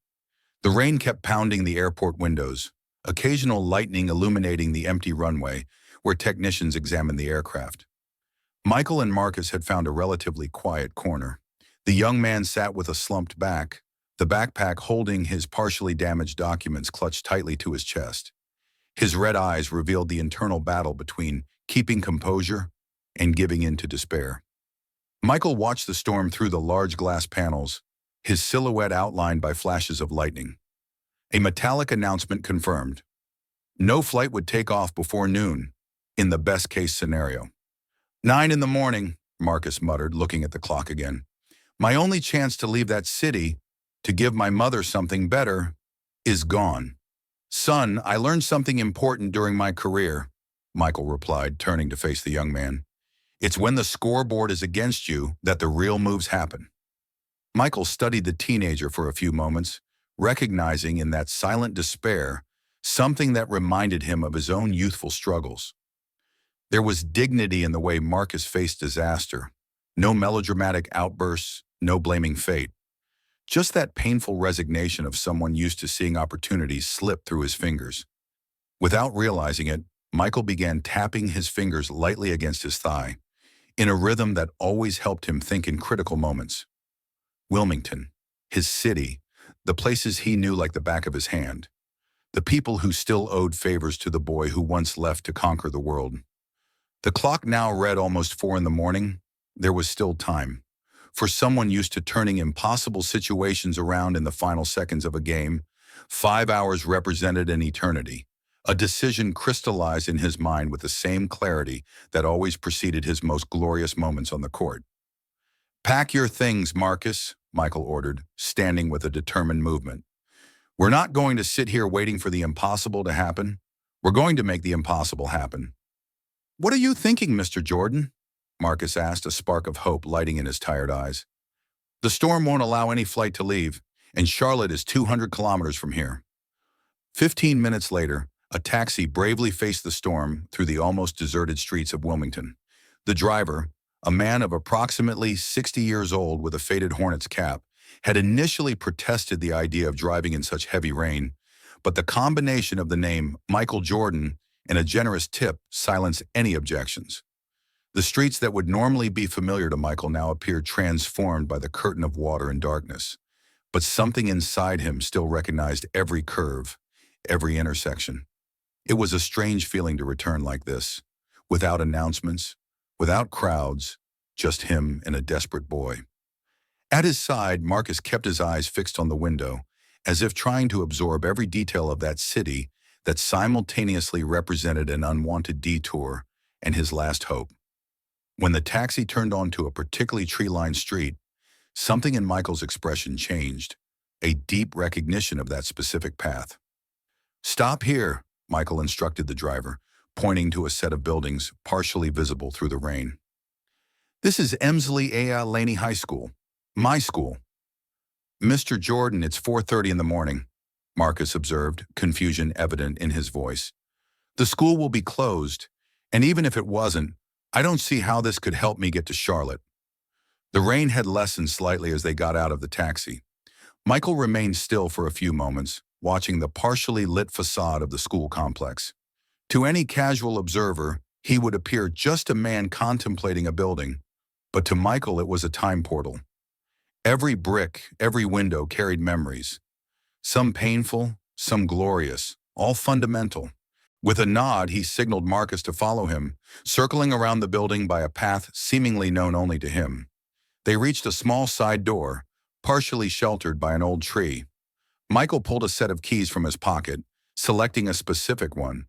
The rain kept pounding the airport windows, occasional lightning illuminating the empty runway where technicians examined the aircraft. Michael and Marcus had found a relatively quiet corner. The young man sat with a slumped back, the backpack holding his partially damaged documents clutched tightly to his chest. His red eyes revealed the internal battle between keeping composure and giving in to despair. Michael watched the storm through the large glass panels, his silhouette outlined by flashes of lightning. A metallic announcement confirmed. No flight would take off before noon, in the best-case scenario. 9 in the morning, Marcus muttered, looking at the clock again. "My only chance to leave that city, to give my mother something better, is gone." "Son, I learned something important during my career," Michael replied, turning to face the young man. "It's when the scoreboard is against you that the real moves happen." Michael studied the teenager for a few moments, recognizing in that silent despair something that reminded him of his own youthful struggles. There was dignity in the way Marcus faced disaster. No melodramatic outbursts, no blaming fate. Just that painful resignation of someone used to seeing opportunities slip through his fingers. Without realizing it, Michael began tapping his fingers lightly against his thigh, in a rhythm that always helped him think in critical moments. Wilmington, his city, the places he knew like the back of his hand, the people who still owed favors to the boy who once left to conquer the world. The clock now read almost 4 in the morning. There was still time. For someone used to turning impossible situations around in the final seconds of a game, 5 hours represented an eternity. A decision crystallized in his mind with the same clarity that always preceded his most glorious moments on the court. "Pack your things, Marcus," Michael ordered, standing with a determined movement. "We're not going to sit here waiting for the impossible to happen. We're going to make the impossible happen." "What are you thinking, Mr. Jordan?" Marcus asked, a spark of hope lighting in his tired eyes. "The storm won't allow any flight to leave, and Charlotte is 200 kilometers from here." 15 minutes later, a taxi bravely faced the storm through the almost deserted streets of Wilmington. The driver, a man of approximately 60 years old with a faded Hornets cap, had initially protested the idea of driving in such heavy rain, but the combination of the name Michael Jordan and a generous tip silenced any objections. The streets that would normally be familiar to Michael now appeared transformed by the curtain of water and darkness. But something inside him still recognized every curve, every intersection. It was a strange feeling to return like this, without announcements, without crowds, just him and a desperate boy. At his side, Marcus kept his eyes fixed on the window, as if trying to absorb every detail of that city that simultaneously represented an unwanted detour and his last hope. When the taxi turned onto a particularly tree-lined street, something in Michael's expression changed, a deep recognition of that specific path. "Stop here," Michael instructed the driver, pointing to a set of buildings partially visible through the rain. "This is Emsley A. Laney High School, my school." "Mr. Jordan, it's 4:30 in the morning," Marcus observed, confusion evident in his voice. "The school will be closed, and even if it wasn't, I don't see how this could help me get to Charlotte." The rain had lessened slightly as they got out of the taxi. Michael remained still for a few moments, watching the partially lit facade of the school complex. To any casual observer, he would appear just a man contemplating a building, but to Michael it was a time portal. Every brick, every window carried memories, some painful, some glorious, all fundamental. With a nod, he signaled Marcus to follow him, circling around the building by a path seemingly known only to him. They reached a small side door, partially sheltered by an old tree. Michael pulled a set of keys from his pocket, selecting a specific one.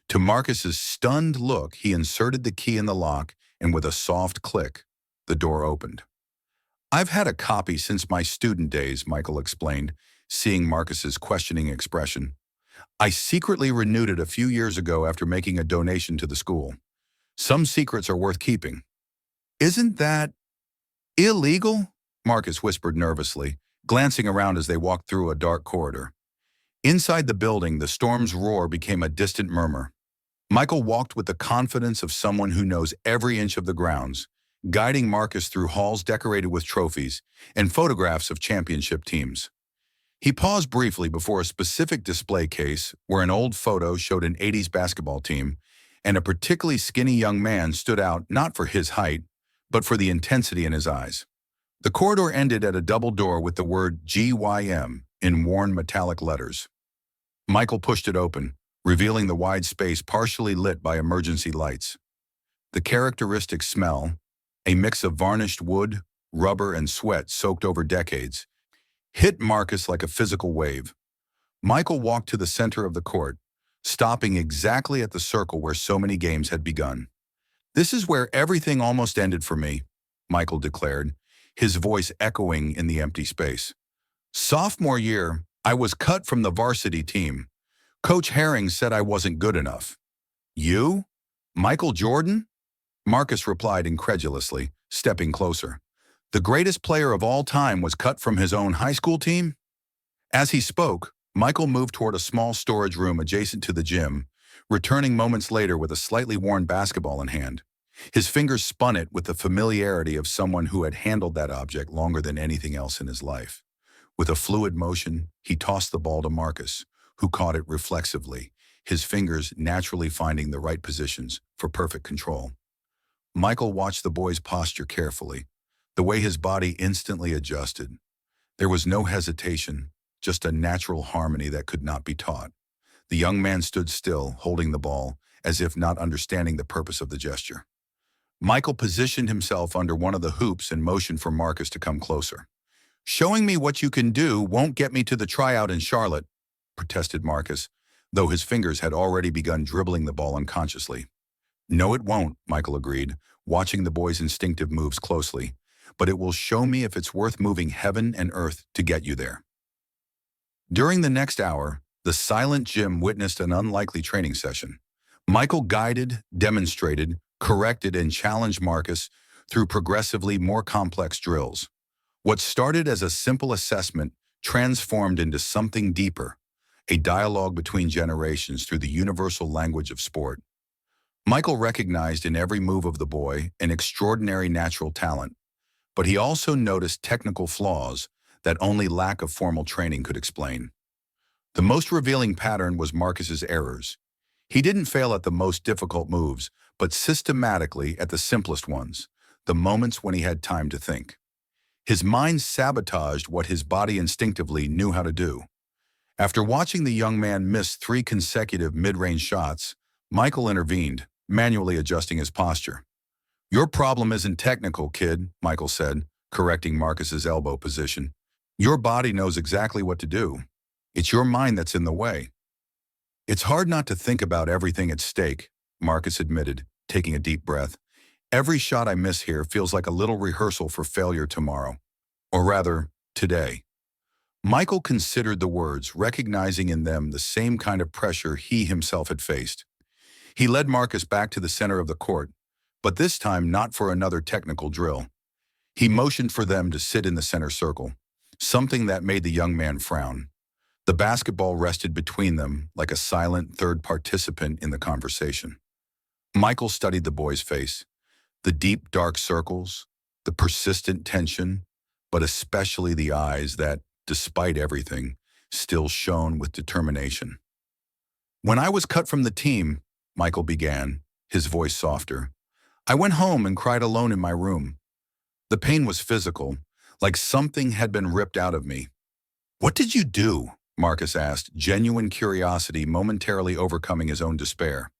To Marcus's stunned look, he inserted the key in the lock, and with a soft click, the door opened. "I've had a copy since my student days," Michael explained, seeing Marcus's questioning expression. "I secretly renewed it a few years ago after making a donation to the school. Some secrets are worth keeping." "Isn't that illegal?" Marcus whispered nervously, glancing around as they walked through a dark corridor. Inside the building, the storm's roar became a distant murmur. Michael walked with the confidence of someone who knows every inch of the grounds, guiding Marcus through halls decorated with trophies and photographs of championship teams. He paused briefly before a specific display case where an old photo showed an 80s basketball team, and a particularly skinny young man stood out not for his height, but for the intensity in his eyes. The corridor ended at a double door with the word GYM in worn metallic letters. Michael pushed it open, revealing the wide space partially lit by emergency lights. The characteristic smell, a mix of varnished wood, rubber, and sweat soaked over decades, hit Marcus like a physical wave. Michael walked to the center of the court, stopping exactly at the circle where so many games had begun. "This is where everything almost ended for me," Michael declared, his voice echoing in the empty space. "Sophomore year, I was cut from the varsity team. Coach Herring said I wasn't good enough." "You? Michael Jordan?" Marcus replied incredulously, stepping closer. "The greatest player of all time was cut from his own high school team?" As he spoke, Michael moved toward a small storage room adjacent to the gym, returning moments later with a slightly worn basketball in hand. His fingers spun it with the familiarity of someone who had handled that object longer than anything else in his life. With a fluid motion, he tossed the ball to Marcus, who caught it reflexively, his fingers naturally finding the right positions for perfect control. Michael watched the boy's posture carefully, the way his body instantly adjusted. There was no hesitation, just a natural harmony that could not be taught. The young man stood still, holding the ball, as if not understanding the purpose of the gesture. Michael positioned himself under one of the hoops and motioned for Marcus to come closer. "Showing me what you can do won't get me to the tryout in Charlotte," protested Marcus, though his fingers had already begun dribbling the ball unconsciously. "No, it won't," Michael agreed, watching the boy's instinctive moves closely, "but it will show me if it's worth moving heaven and earth to get you there." During the next hour, the silent gym witnessed an unlikely training session. Michael guided, demonstrated, corrected, and challenged Marcus through progressively more complex drills. What started as a simple assessment transformed into something deeper, a dialogue between generations through the universal language of sport. Michael recognized in every move of the boy an extraordinary natural talent, but he also noticed technical flaws that only lack of formal training could explain. The most revealing pattern was Marcus's errors. He didn't fail at the most difficult moves, but systematically at the simplest ones, the moments when he had time to think. His mind sabotaged what his body instinctively knew how to do. After watching the young man miss 3 consecutive mid-range shots, Michael intervened, manually adjusting his posture. "Your problem isn't technical, kid," Michael said, correcting Marcus's elbow position. "Your body knows exactly what to do. It's your mind that's in the way." "It's hard not to think about everything at stake," Marcus admitted, taking a deep breath. "Every shot I miss here feels like a little rehearsal for failure tomorrow. Or rather, today." Michael considered the words, recognizing in them the same kind of pressure he himself had faced. He led Marcus back to the center of the court, but this time not for another technical drill. He motioned for them to sit in the center circle, something that made the young man frown. The basketball rested between them like a silent third participant in the conversation. Michael studied the boy's face, the deep dark circles, the persistent tension, but especially the eyes that, despite everything, still shone with determination. "When I was cut from the team," Michael began, his voice softer, "I went home and cried alone in my room. The pain was physical, like something had been ripped out of me." "What did you do?" Marcus asked, genuine curiosity momentarily overcoming his own despair.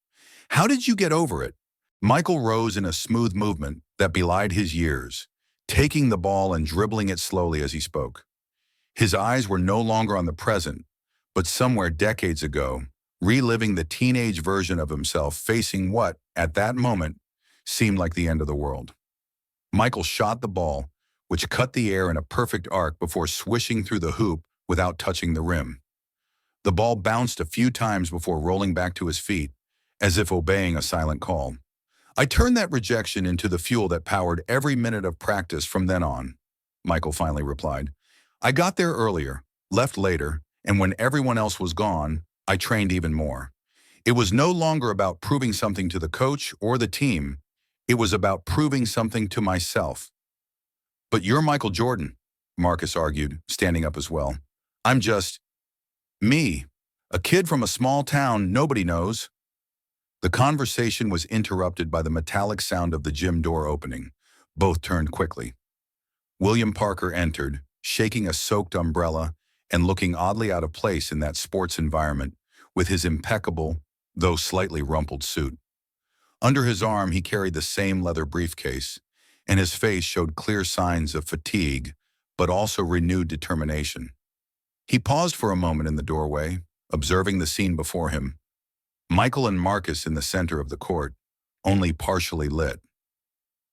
"How did you get over it?" Michael rose in a smooth movement that belied his years, taking the ball and dribbling it slowly as he spoke. His eyes were no longer on the present, but somewhere decades ago, reliving the teenage version of himself facing what, at that moment, seemed like the end of the world. Michael shot the ball, which cut the air in a perfect arc before swishing through the hoop without touching the rim. The ball bounced a few times before rolling back to his feet, as if obeying a silent call. "I turned that rejection into the fuel that powered every minute of practice from then on," Michael finally replied. "I got there earlier, left later, and when everyone else was gone, I trained even more. It was no longer about proving something to the coach or the team. It was about proving something to myself." "But you're Michael Jordan," Marcus argued, standing up as well. "I'm just me, a kid from a small town nobody knows." The conversation was interrupted by the metallic sound of the gym door opening. Both turned quickly. William Parker entered, shaking a soaked umbrella and looking oddly out of place in that sports environment with his impeccable, though slightly rumpled suit. Under his arm, he carried the same leather briefcase, and his face showed clear signs of fatigue, but also renewed determination. He paused for a moment in the doorway, observing the scene before him. Michael and Marcus in the center of the court, only partially lit.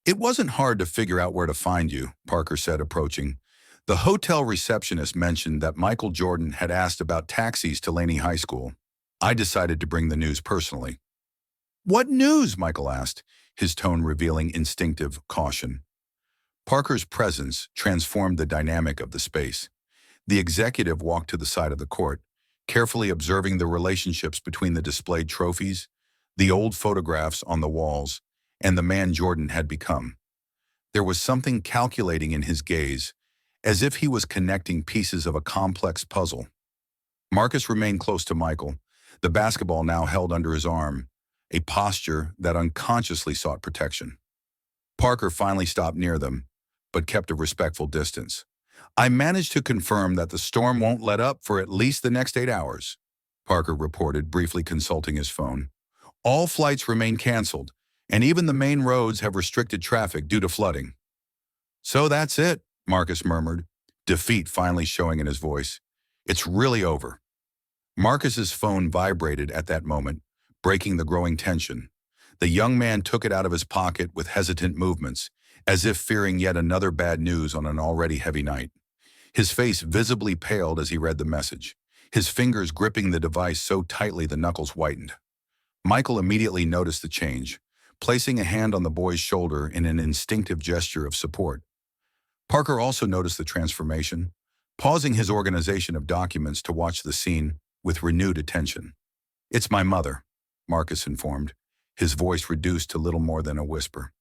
"It wasn't hard to figure out where to find you," Parker said, approaching. "The hotel receptionist mentioned that Michael Jordan had asked about taxis to Laney High School. I decided to bring the news personally." "What news?" Michael asked, his tone revealing instinctive caution. Parker's presence transformed the dynamic of the space. The executive walked to the side of the court, carefully observing the relationships between the displayed trophies, the old photographs on the walls, and the man Jordan had become. There was something calculating in his gaze, as if he was connecting pieces of a complex puzzle. Marcus remained close to Michael, the basketball now held under his arm, a posture that unconsciously sought protection. Parker finally stopped near them, but kept a respectful distance. "I managed to confirm that the storm won't let up for at least the next 8 hours," Parker reported, briefly consulting his phone. "All flights remain canceled, and even the main roads have restricted traffic due to flooding." "So that's it," Marcus murmured, defeat finally showing in his voice. "It's really over." Marcus's phone vibrated at that moment, breaking the growing tension. The young man took it out of his pocket with hesitant movements, as if fearing yet another bad news on an already heavy night. His face visibly paled as he read the message, his fingers gripping the device so tightly the knuckles whitened. Michael immediately noticed the change, placing a hand on the boy's shoulder in an instinctive gesture of support. Parker also noticed the transformation, pausing his organization of documents to watch the scene with renewed attention. "It's my mother," Marcus informed, his voice reduced to little more than a whisper.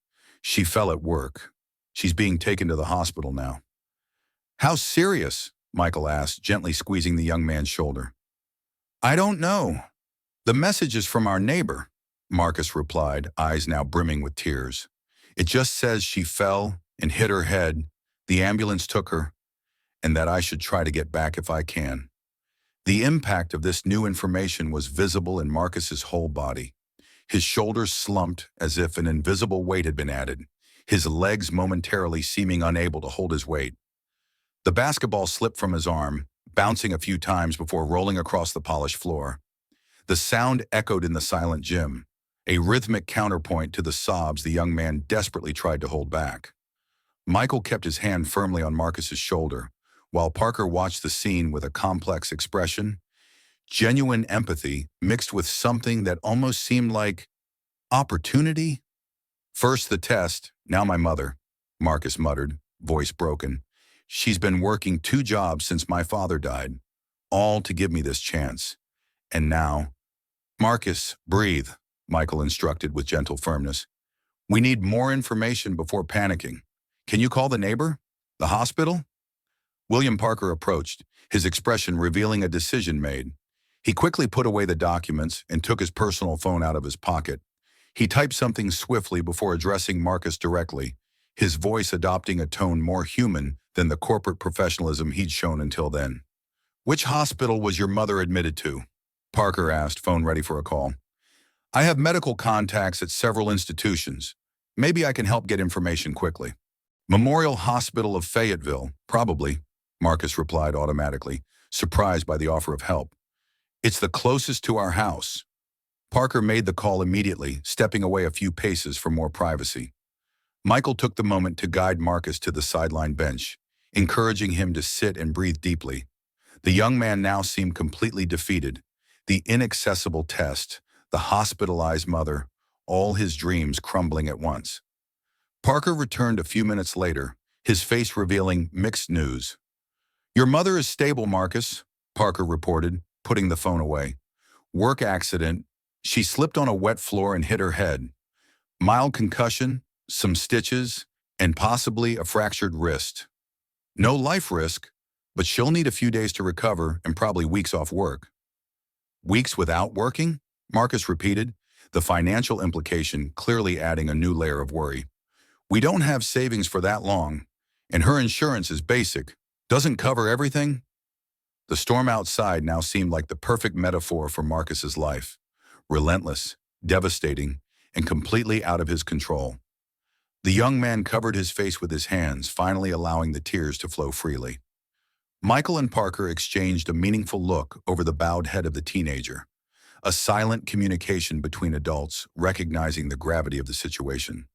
"She fell at work. She's being taken to the hospital now." "How serious?" Michael asked, gently squeezing the young man's shoulder. "I don't know. The message is from our neighbor," Marcus replied, eyes now brimming with tears. "It just says she fell and hit her head, the ambulance took her, and that I should try to get back if I can." The impact of this new information was visible in Marcus's whole body. His shoulders slumped as if an invisible weight had been added, his legs momentarily seeming unable to hold his weight. The basketball slipped from his arm, bouncing a few times before rolling across the polished floor. The sound echoed in the silent gym, a rhythmic counterpoint to the sobs the young man desperately tried to hold back. Michael kept his hand firmly on Marcus's shoulder, while Parker watched the scene with a complex expression, genuine empathy mixed with something that almost seemed like opportunity. "First the test, now my mother," Marcus muttered, voice broken. "She's been working 2 jobs since my father died, all to give me this chance. And now—" "Marcus, breathe," Michael instructed with gentle firmness. "We need more information before panicking. Can you call the neighbor? The hospital?" William Parker approached, his expression revealing a decision made. He quickly put away the documents and took his personal phone out of his pocket. He typed something swiftly before addressing Marcus directly, his voice adopting a tone more human than the corporate professionalism he'd shown until then. "Which hospital was your mother admitted to?" Parker asked, phone ready for a call. "I have medical contacts at several institutions. Maybe I can help get information quickly." "Memorial Hospital of Fayetteville, probably," Marcus replied automatically, surprised by the offer of help. "It's the closest to our house." Parker made the call immediately, stepping away a few paces for more privacy. Michael took the moment to guide Marcus to the sideline bench, encouraging him to sit and breathe deeply. The young man now seemed completely defeated. The inaccessible test, the hospitalized mother, all his dreams crumbling at once. Parker returned a few minutes later, his face revealing mixed news. "Your mother is stable, Marcus," Parker reported, putting the phone away. "Work accident. She slipped on a wet floor and hit her head. Mild concussion, some stitches, and possibly a fractured wrist. No life risk, but she'll need a few days to recover and probably weeks off work." "Weeks without working?" Marcus repeated, the financial implication clearly adding a new layer of worry. "We don't have savings for that long, and her insurance is basic. Doesn't cover everything." The storm outside now seemed like the perfect metaphor for Marcus's life. Relentless, devastating, and completely out of his control. The young man covered his face with his hands, finally allowing the tears to flow freely. Michael and Parker exchanged a meaningful look over the bowed head of the teenager, a silent communication between adults recognizing the gravity of the situation.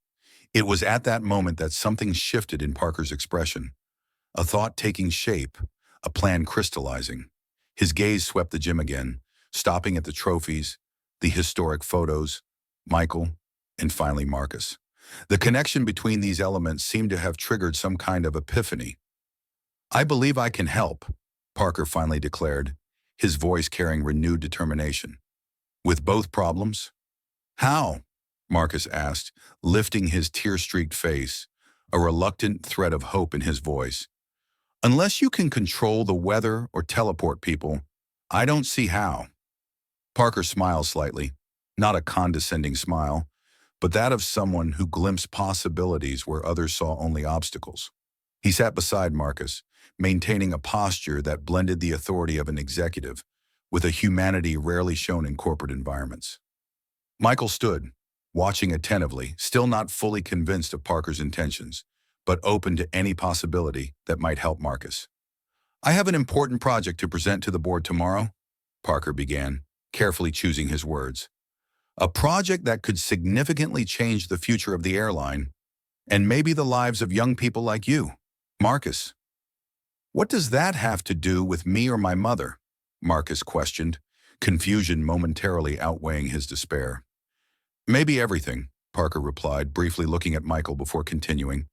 It was at that moment that something shifted in Parker's expression, a thought taking shape, a plan crystallizing. His gaze swept the gym again, stopping at the trophies, the historic photos, Michael, and finally Marcus. The connection between these elements seemed to have triggered some kind of epiphany. "I believe I can help," Parker finally declared, his voice carrying renewed determination. With both problems? How? Marcus asked, lifting his tear-streaked face, a reluctant thread of hope in his voice. Unless you can control the weather or teleport people, I don't see how. Parker smiled slightly, not a condescending smile, but that of someone who glimpsed possibilities where others saw only obstacles. He sat beside Marcus, maintaining a posture that blended the authority of an executive with a humanity rarely shown in corporate environments. Michael stood, watching attentively, still not fully convinced of Parker's intentions, but open to any possibility that might help Marcus. I have an important project to present to the board tomorrow, Parker began, carefully choosing his words. A project that could significantly change the future of the airline, and maybe the lives of young people like you. Marcus. What does that have to do with me or my mother? Marcus questioned, confusion momentarily outweighing his despair. Maybe everything, Parker replied, briefly looking at Michael before continuing.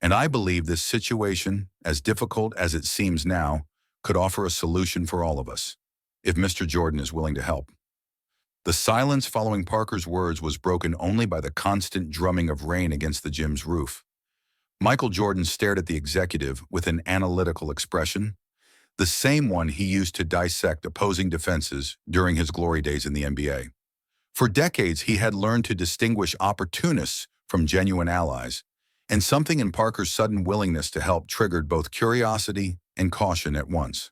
And I believe this situation, as difficult as it seems now, could offer a solution for all of us, if Mr. Jordan is willing to help. The silence following Parker's words was broken only by the constant drumming of rain against the gym's roof. Michael Jordan stared at the executive with an analytical expression, the same one he used to dissect opposing defenses during his glory days in the NBA. For decades, he had learned to distinguish opportunists from genuine allies, and something in Parker's sudden willingness to help triggered both curiosity and caution at once.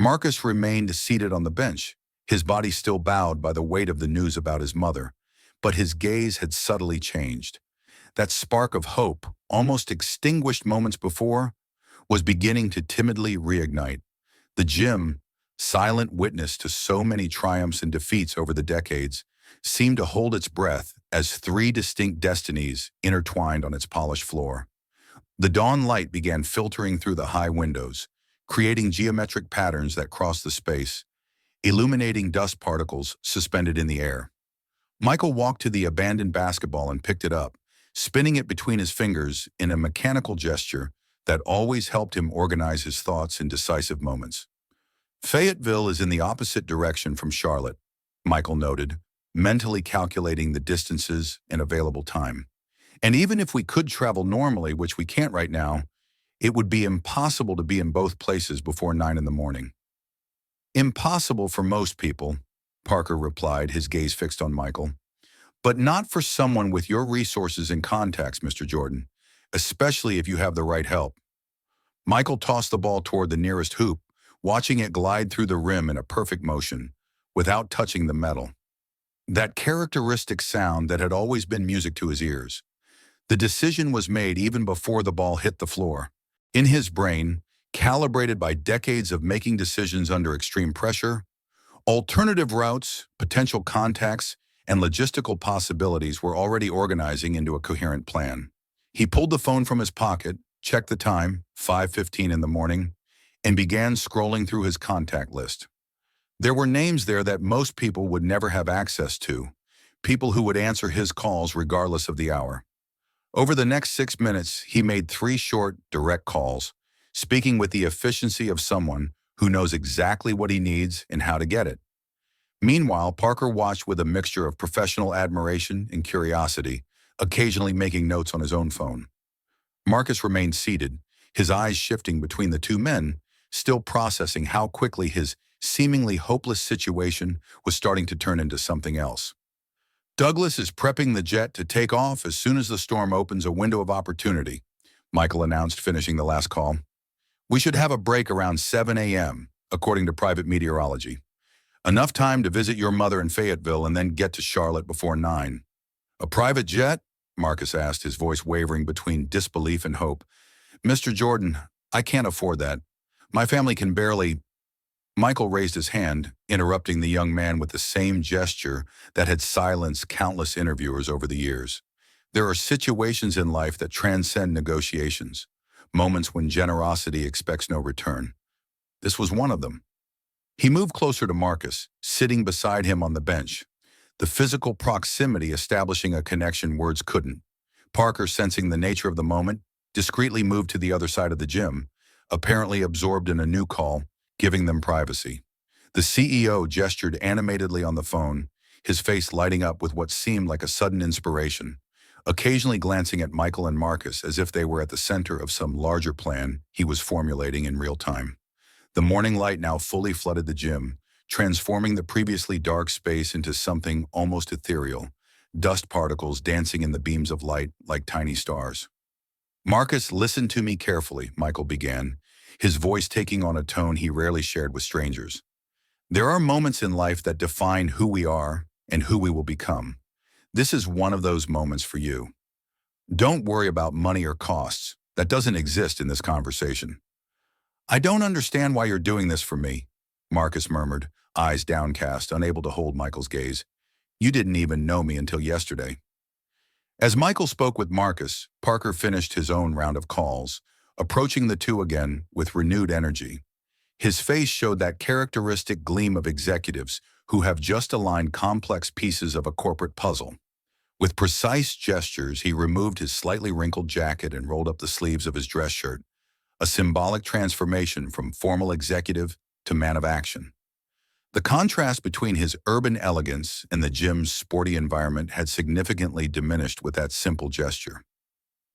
Marcus remained seated on the bench, his body still bowed by the weight of the news about his mother, but his gaze had subtly changed. That spark of hope, almost extinguished moments before, was beginning to timidly reignite. The gym, silent witness to so many triumphs and defeats over the decades, seemed to hold its breath as three distinct destinies intertwined on its polished floor. The dawn light began filtering through the high windows, creating geometric patterns that crossed the space, illuminating dust particles suspended in the air. Michael walked to the abandoned basketball and picked it up, spinning it between his fingers in a mechanical gesture that always helped him organize his thoughts in decisive moments. Fayetteville is in the opposite direction from Charlotte, Michael noted, mentally calculating the distances and available time. And even if we could travel normally, which we can't right now, it would be impossible to be in both places before 9 in the morning. Impossible for most people, Parker replied, his gaze fixed on Michael. But not for someone with your resources and contacts, Mr. Jordan, especially if you have the right help. Michael tossed the ball toward the nearest hoop, watching it glide through the rim in a perfect motion, without touching the metal. That characteristic sound that had always been music to his ears. The decision was made even before the ball hit the floor. In his brain, calibrated by decades of making decisions under extreme pressure, alternative routes, potential contacts, and logistical possibilities were already organizing into a coherent plan. He pulled the phone from his pocket, checked the time, 5:15 in the morning, and began scrolling through his contact list. There were names there that most people would never have access to, people who would answer his calls regardless of the hour. Over the next 6 minutes, he made 3 short, direct calls, speaking with the efficiency of someone who knows exactly what he needs and how to get it. Meanwhile, Parker watched with a mixture of professional admiration and curiosity, occasionally making notes on his own phone. Marcus remained seated, his eyes shifting between the two men, still processing how quickly his seemingly hopeless situation was starting to turn into something else. Douglas is prepping the jet to take off as soon as the storm opens a window of opportunity, Michael announced, finishing the last call. We should have a break around 7 a.m., according to private meteorology. Enough time to visit your mother in Fayetteville and then get to Charlotte before 9. A private jet? Marcus asked, his voice wavering between disbelief and hope. Mr. Jordan, I can't afford that. My family can barely... Michael raised his hand, interrupting the young man with the same gesture that had silenced countless interviewers over the years. There are situations in life that transcend negotiations, moments when generosity expects no return. This was one of them. He moved closer to Marcus, sitting beside him on the bench, the physical proximity establishing a connection words couldn't. Parker, sensing the nature of the moment, discreetly moved to the other side of the gym, apparently absorbed in a new call, giving them privacy. The CEO gestured animatedly on the phone, his face lighting up with what seemed like a sudden inspiration, occasionally glancing at Michael and Marcus as if they were at the center of some larger plan he was formulating in real time. The morning light now fully flooded the gym, transforming the previously dark space into something almost ethereal, dust particles dancing in the beams of light like tiny stars. "Marcus, listen to me carefully," Michael began, his voice taking on a tone he rarely shared with strangers. "There are moments in life that define who we are and who we will become. This is one of those moments for you. Don't worry about money or costs. That doesn't exist in this conversation." "I don't understand why you're doing this for me," Marcus murmured, eyes downcast, unable to hold Michael's gaze. "You didn't even know me until yesterday." As Michael spoke with Marcus, Parker finished his own round of calls, approaching the two again with renewed energy. His face showed that characteristic gleam of executives who have just aligned complex pieces of a corporate puzzle. With precise gestures, he removed his slightly wrinkled jacket and rolled up the sleeves of his dress shirt, a symbolic transformation from formal executive to man of action. The contrast between his urban elegance and the gym's sporty environment had significantly diminished with that simple gesture.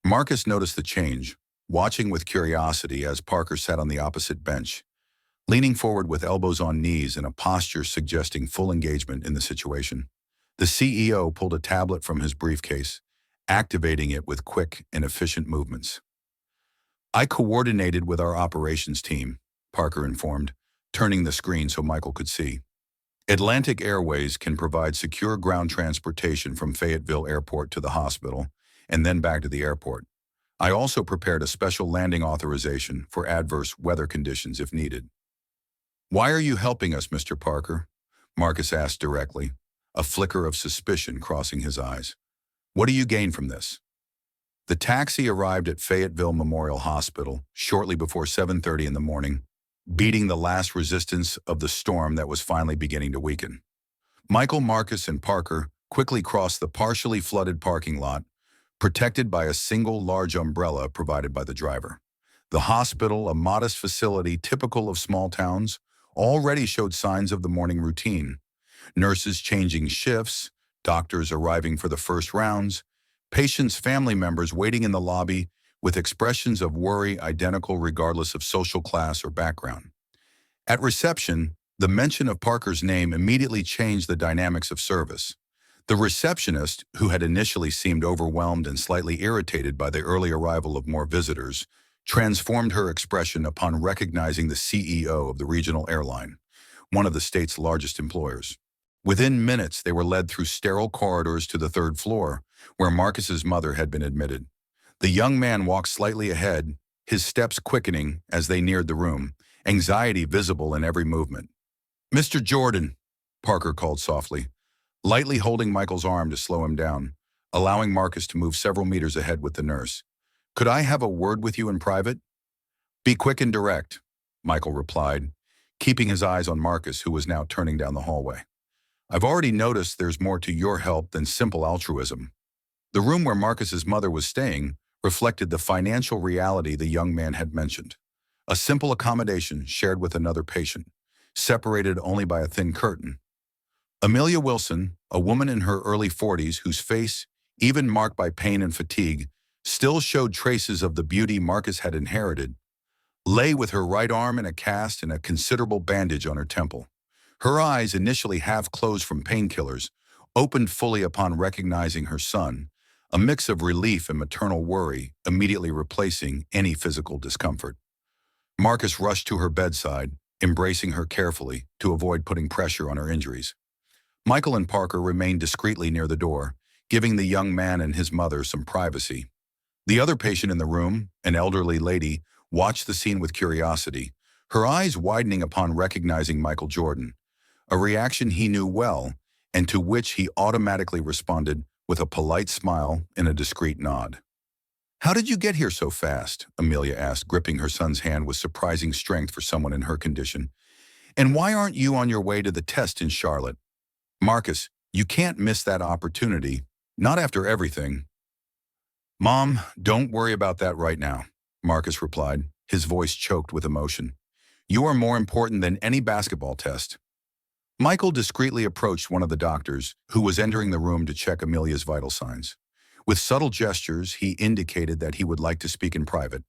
Marcus noticed the change, watching with curiosity as Parker sat on the opposite bench, leaning forward with elbows on knees in a posture suggesting full engagement in the situation. The CEO pulled a tablet from his briefcase, activating it with quick and efficient movements. "I coordinated with our operations team," Parker informed, turning the screen so Michael could see. "Atlantic Airways can provide secure ground transportation from Fayetteville Airport to the hospital and then back to the airport. I also prepared a special landing authorization for adverse weather conditions if needed." "Why are you helping us, Mr. Parker?" Marcus asked directly, a flicker of suspicion crossing his eyes. "What do you gain from this?" The taxi arrived at Fayetteville Memorial Hospital shortly before 7:30 in the morning, beating the last resistance of the storm that was finally beginning to weaken. Michael, Marcus, and Parker quickly crossed the partially flooded parking lot, protected by a single large umbrella provided by the driver. The hospital, a modest facility typical of small towns, already showed signs of the morning routine. Nurses changing shifts, doctors arriving for the first rounds, patients' family members waiting in the lobby with expressions of worry identical regardless of social class or background. At reception, the mention of Parker's name immediately changed the dynamics of service. The receptionist, who had initially seemed overwhelmed and slightly irritated by the early arrival of more visitors, transformed her expression upon recognizing the CEO of the regional airline, one of the state's largest employers. Within minutes, they were led through sterile corridors to the third floor, where Marcus's mother had been admitted. The young man walked slightly ahead, his steps quickening as they neared the room, anxiety visible in every movement. "Mr. Jordan," Parker called softly, lightly holding Michael's arm to slow him down, allowing Marcus to move several meters ahead with the nurse. "Could I have a word with you in private?" "Be quick and direct," Michael replied, keeping his eyes on Marcus, who was now turning down the hallway. "I've already noticed there's more to your help than simple altruism." The room where Marcus's mother was staying reflected the financial reality the young man had mentioned. A simple accommodation shared with another patient, separated only by a thin curtain. Amelia Wilson, a woman in her early 40s whose face, even marked by pain and fatigue, still showed traces of the beauty Marcus had inherited, lay with her right arm in a cast and a considerable bandage on her temple. Her eyes, initially half closed from painkillers, opened fully upon recognizing her son, a mix of relief and maternal worry immediately replacing any physical discomfort. Marcus rushed to her bedside, embracing her carefully to avoid putting pressure on her injuries. Michael and Parker remained discreetly near the door, giving the young man and his mother some privacy. The other patient in the room, an elderly lady, watched the scene with curiosity, her eyes widening upon recognizing Michael Jordan, a reaction he knew well and to which he automatically responded with a polite smile and a discreet nod. "How did you get here so fast?" Amelia asked, gripping her son's hand with surprising strength for someone in her condition. "And why aren't you on your way to the test in Charlotte? Marcus, you can't miss that opportunity, not after everything." "Mom, don't worry about that right now," Marcus replied, his voice choked with emotion. "You are more important than any basketball test. Michael discreetly approached one of the doctors, who was entering the room to check Amelia's vital signs. With subtle gestures, he indicated that he would like to speak in private.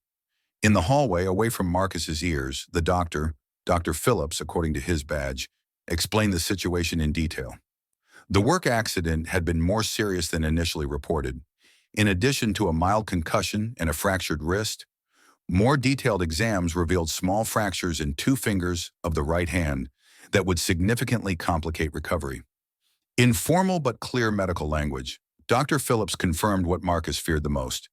In the hallway, away from Marcus's ears, the doctor, Dr. Phillips, according to his badge, explained the situation in detail. The work accident had been more serious than initially reported. In addition to a mild concussion and a fractured wrist, more detailed exams revealed small fractures in 2 fingers of the right hand that would significantly complicate recovery. In formal but clear medical language, Dr. Phillips confirmed what Marcus feared the most.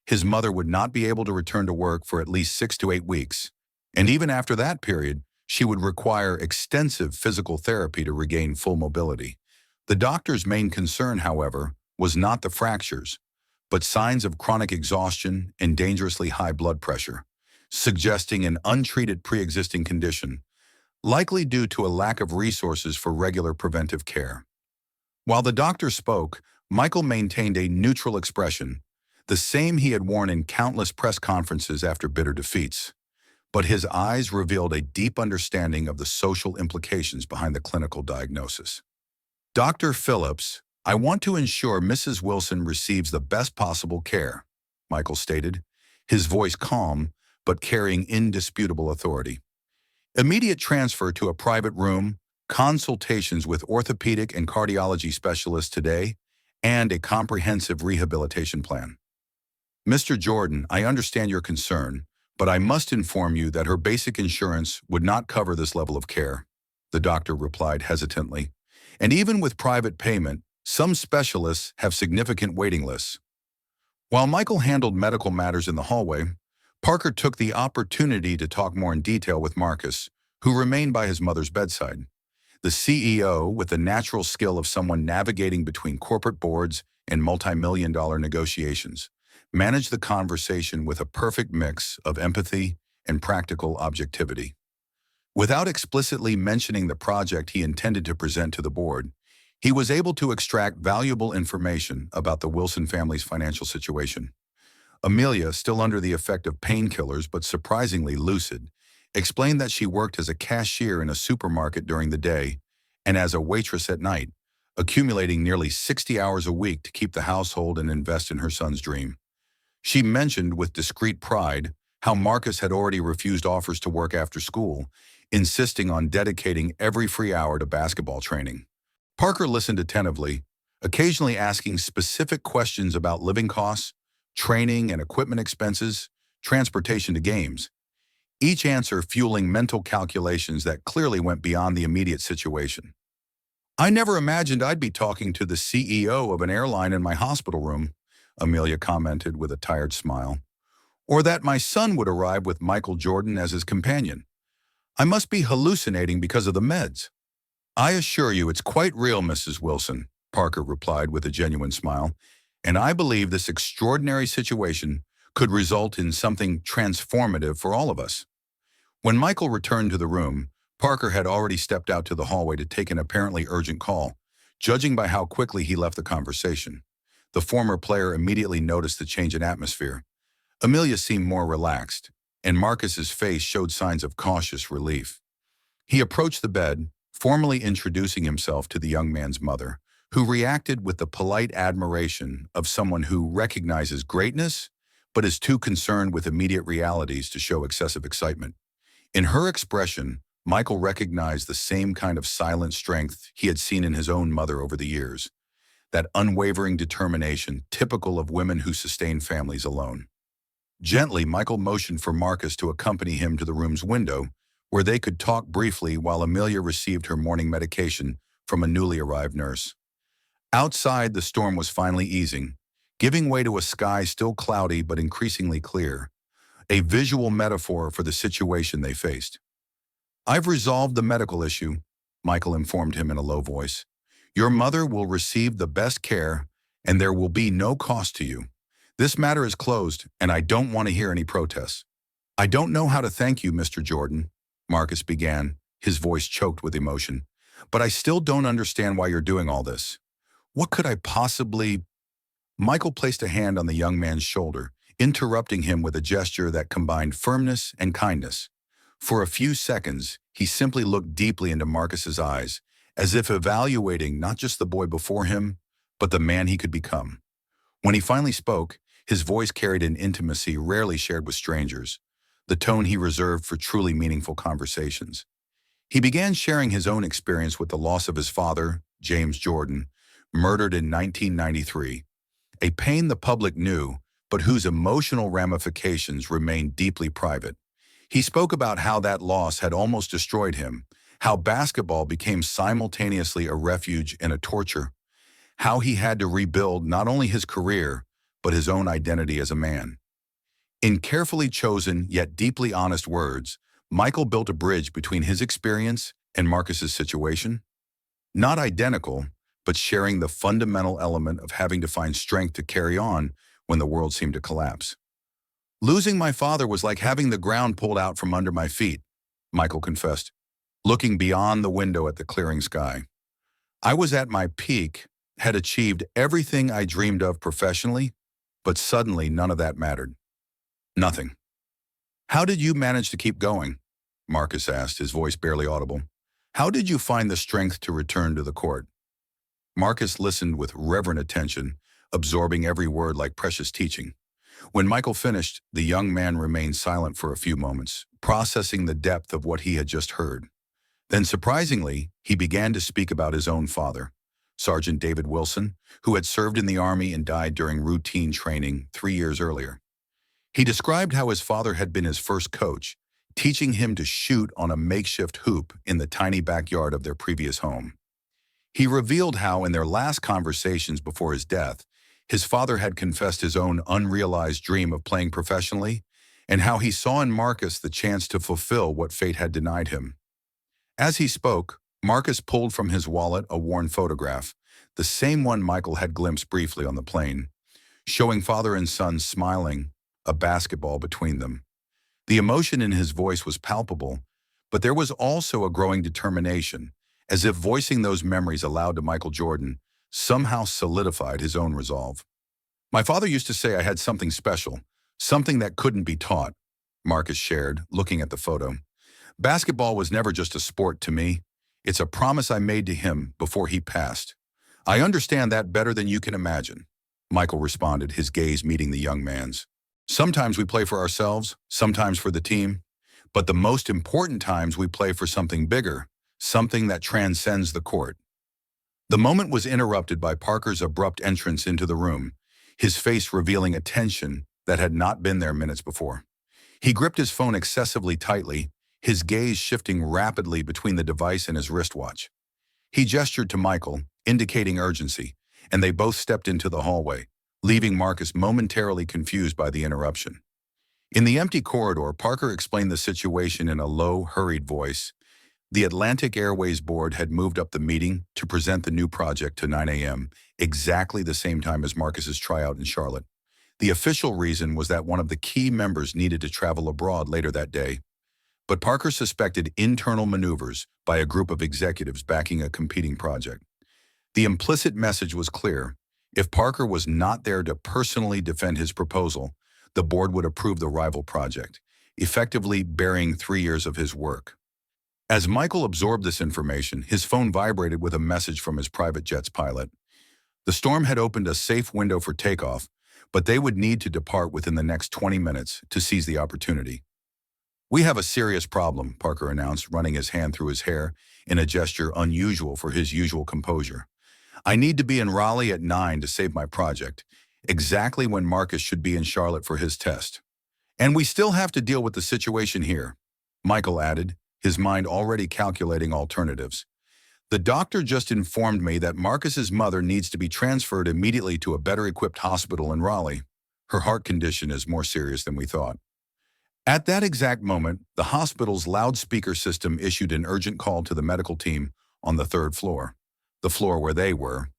His mother would not be able to return to work for at least 6 to 8 weeks, and even after that period, she would require extensive physical therapy to regain full mobility. The doctor's main concern, however, was not the fractures, but signs of chronic exhaustion and dangerously high blood pressure, suggesting an untreated pre-existing condition, likely due to a lack of resources for regular preventive care. While the doctor spoke, Michael maintained a neutral expression, the same he had worn in countless press conferences after bitter defeats. But his eyes revealed a deep understanding of the social implications behind the clinical diagnosis. Dr. Phillips, I want to ensure Mrs. Wilson receives the best possible care, Michael stated, his voice calm but carrying indisputable authority. Immediate transfer to a private room, consultations with orthopedic and cardiology specialists today, and a comprehensive rehabilitation plan. Mr. Jordan, I understand your concern, but I must inform you that her basic insurance would not cover this level of care, the doctor replied hesitantly. And even with private payment, some specialists have significant waiting lists. While Michael handled medical matters in the hallway, Parker took the opportunity to talk more in detail with Marcus, who remained by his mother's bedside. The CEO, with the natural skill of someone navigating between corporate boards and multi-million-dollar negotiations, managed the conversation with a perfect mix of empathy and practical objectivity. Without explicitly mentioning the project he intended to present to the board, he was able to extract valuable information about the Wilson family's financial situation. Amelia, still under the effect of painkillers but surprisingly lucid, explained that she worked as a cashier in a supermarket during the day and as a waitress at night, accumulating nearly 60 hours a week to keep the household and invest in her son's dream. She mentioned with discreet pride how Marcus had already refused offers to work after school, insisting on dedicating every free hour to basketball training. Parker listened attentively, occasionally asking specific questions about living costs, training and equipment expenses, transportation to games, each answer fueling mental calculations that clearly went beyond the immediate situation. I never imagined I'd be talking to the CEO of an airline in my hospital room, Amelia commented with a tired smile, or that my son would arrive with Michael Jordan as his companion. I must be hallucinating because of the meds. I assure you it's quite real, Mrs. Wilson, Parker replied with a genuine smile, and I believe this extraordinary situation could result in something transformative for all of us. When Michael returned to the room, Parker had already stepped out to the hallway to take an apparently urgent call, judging by how quickly he left the conversation. The former player immediately noticed the change in atmosphere. Amelia seemed more relaxed, and Marcus's face showed signs of cautious relief. He approached the bed, formally introducing himself to the young man's mother, who reacted with the polite admiration of someone who recognizes greatness but is too concerned with immediate realities to show excessive excitement. In her expression, Michael recognized the same kind of silent strength he had seen in his own mother over the years, that unwavering determination typical of women who sustain families alone. Gently, Michael motioned for Marcus to accompany him to the room's window, where they could talk briefly while Amelia received her morning medication from a newly arrived nurse. Outside, the storm was finally easing, giving way to a sky still cloudy but increasingly clear, a visual metaphor for the situation they faced. I've resolved the medical issue, Michael informed him in a low voice. Your mother will receive the best care, and there will be no cost to you. This matter is closed, and I don't want to hear any protests. I don't know how to thank you, Mr. Jordan, Marcus began, his voice choked with emotion, but I still don't understand why you're doing all this. What could I possibly... Michael placed a hand on the young man's shoulder, interrupting him with a gesture that combined firmness and kindness. For a few seconds, he simply looked deeply into Marcus's eyes, as if evaluating not just the boy before him, but the man he could become. When he finally spoke, his voice carried an intimacy rarely shared with strangers, the tone he reserved for truly meaningful conversations. He began sharing his own experience with the loss of his father, James Jordan, murdered in 1993, a pain the public knew, but whose emotional ramifications remained deeply private. He spoke about how that loss had almost destroyed him, how basketball became simultaneously a refuge and a torture, how he had to rebuild not only his career, but his own identity as a man. In carefully chosen yet deeply honest words, Michael built a bridge between his experience and Marcus's situation. Not identical, but sharing the fundamental element of having to find strength to carry on when the world seemed to collapse. Losing my father was like having the ground pulled out from under my feet, Michael confessed, looking beyond the window at the clearing sky. I was at my peak, had achieved everything I dreamed of professionally, but suddenly none of that mattered. Nothing. How did you manage to keep going? Marcus asked, his voice barely audible. How did you find the strength to return to the court? Marcus listened with reverent attention, absorbing every word like precious teaching. When Michael finished, the young man remained silent for a few moments, processing the depth of what he had just heard. Then, surprisingly, he began to speak about his own father, Sergeant David Wilson, who had served in the Army and died during routine training 3 years earlier. He described how his father had been his first coach, teaching him to shoot on a makeshift hoop in the tiny backyard of their previous home. He revealed how, in their last conversations before his death, his father had confessed his own unrealized dream of playing professionally, and how he saw in Marcus the chance to fulfill what fate had denied him. As he spoke, Marcus pulled from his wallet a worn photograph, the same one Michael had glimpsed briefly on the plane, showing father and son smiling, a basketball between them. The emotion in his voice was palpable, but there was also a growing determination, as if voicing those memories aloud to Michael Jordan somehow solidified his own resolve. My father used to say I had something special, something that couldn't be taught, Marcus shared, looking at the photo. Basketball was never just a sport to me. It's a promise I made to him before he passed. I understand that better than you can imagine, Michael responded, his gaze meeting the young man's. Sometimes we play for ourselves, sometimes for the team, but the most important times we play for something bigger, something that transcends the court. The moment was interrupted by Parker's abrupt entrance into the room, his face revealing a tension that had not been there minutes before. He gripped his phone excessively tightly, his gaze shifting rapidly between the device and his wristwatch. He gestured to Michael, indicating urgency, and they both stepped into the hallway, leaving Marcus momentarily confused by the interruption. In the empty corridor, Parker explained the situation in a low, hurried voice. The Atlantic Airways board had moved up the meeting to present the new project to 9 a.m., exactly the same time as Marcus's tryout in Charlotte. The official reason was that one of the key members needed to travel abroad later that day. But Parker suspected internal maneuvers by a group of executives backing a competing project. The implicit message was clear. If Parker was not there to personally defend his proposal, the board would approve the rival project, effectively burying 3 years of his work. As Michael absorbed this information, his phone vibrated with a message from his private jet's pilot. The storm had opened a safe window for takeoff, but they would need to depart within the next 20 minutes to seize the opportunity. We have a serious problem, Parker announced, running his hand through his hair in a gesture unusual for his usual composure. I need to be in Raleigh at 9 to save my project, exactly when Marcus should be in Charlotte for his test. And we still have to deal with the situation here, Michael added, his mind already calculating alternatives. The doctor just informed me that Marcus's mother needs to be transferred immediately to a better-equipped hospital in Raleigh. Her heart condition is more serious than we thought. At that exact moment, the hospital's loudspeaker system issued an urgent call to the medical team on the 3rd floor, the floor where they were.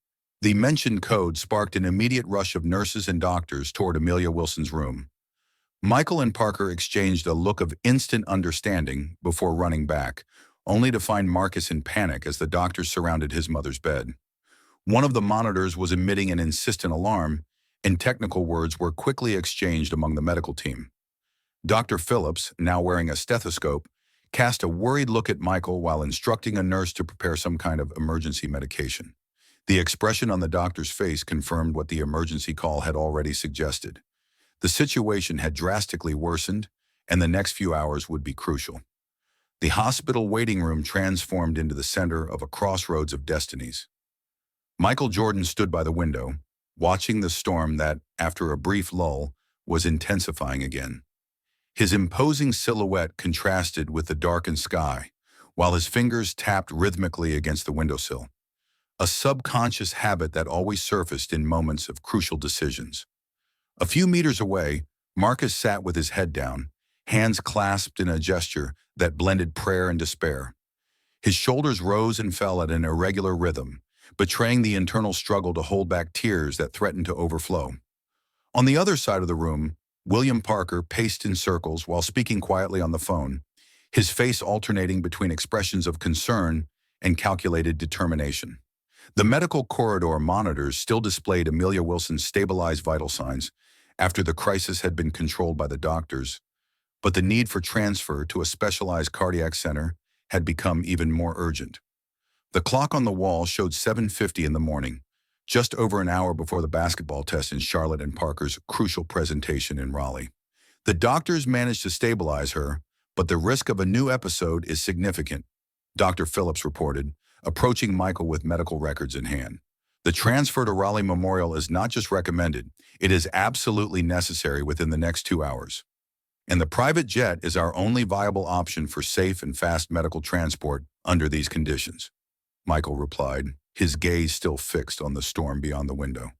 The mentioned code sparked an immediate rush of nurses and doctors toward Amelia Wilson's room. Michael and Parker exchanged a look of instant understanding before running back, only to find Marcus in panic as the doctors surrounded his mother's bed. One of the monitors was emitting an insistent alarm, and technical words were quickly exchanged among the medical team. Dr. Phillips, now wearing a stethoscope, cast a worried look at Michael while instructing a nurse to prepare some kind of emergency medication. The expression on the doctor's face confirmed what the emergency call had already suggested. The situation had drastically worsened, and the next few hours would be crucial. The hospital waiting room transformed into the center of a crossroads of destinies. Michael Jordan stood by the window, watching the storm that, after a brief lull, was intensifying again. His imposing silhouette contrasted with the darkened sky, while his fingers tapped rhythmically against the windowsill, a subconscious habit that always surfaced in moments of crucial decisions. A few meters away, Marcus sat with his head down, hands clasped in a gesture that blended prayer and despair. His shoulders rose and fell at an irregular rhythm, betraying the internal struggle to hold back tears that threatened to overflow. On the other side of the room, William Parker paced in circles while speaking quietly on the phone, his face alternating between expressions of concern and calculated determination. The medical corridor monitors still displayed Amelia Wilson's stabilized vital signs after the crisis had been controlled by the doctors, but the need for transfer to a specialized cardiac center had become even more urgent. The clock on the wall showed 7:50 in the morning, just over an hour before the basketball test in Charlotte and Parker's crucial presentation in Raleigh. The doctors managed to stabilize her, but the risk of a new episode is significant, Dr. Phillips reported, approaching Michael with medical records in hand. The transfer to Raleigh Memorial is not just recommended, it is absolutely necessary within the next 2 hours. And the private jet is our only viable option for safe and fast medical transport under these conditions, Michael replied, his gaze still fixed on the storm beyond the window.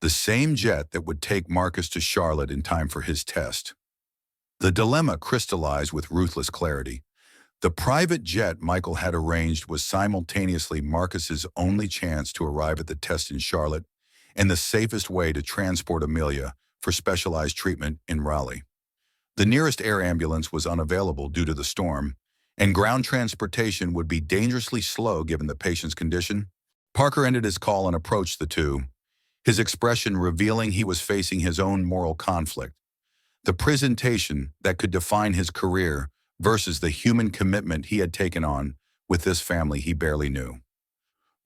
The same jet that would take Marcus to Charlotte in time for his test. The dilemma crystallized with ruthless clarity. The private jet Michael had arranged was simultaneously Marcus's only chance to arrive at the test in Charlotte and the safest way to transport Amelia for specialized treatment in Raleigh. The nearest air ambulance was unavailable due to the storm, and ground transportation would be dangerously slow given the patient's condition. Parker ended his call and approached the two, his expression revealing he was facing his own moral conflict. The presentation that could define his career versus the human commitment he had taken on with this family he barely knew.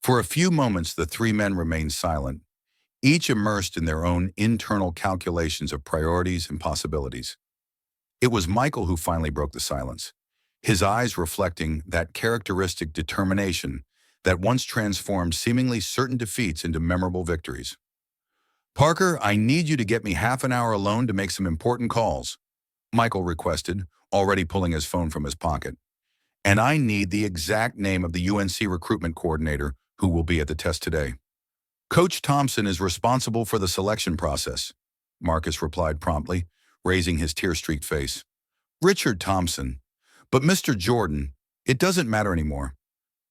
For a few moments, the three men remained silent, each immersed in their own internal calculations of priorities and possibilities. It was Michael who finally broke the silence, his eyes reflecting that characteristic determination that once transformed seemingly certain defeats into memorable victories. "Parker, I need you to get me half an hour alone to make some important calls," Michael requested, already pulling his phone from his pocket. "And I need the exact name of the UNC recruitment coordinator who will be at the test today." "Coach Thompson is responsible for the selection process," Marcus replied promptly, raising his tear-streaked face. "Richard Thompson. But Mr. Jordan, it doesn't matter anymore.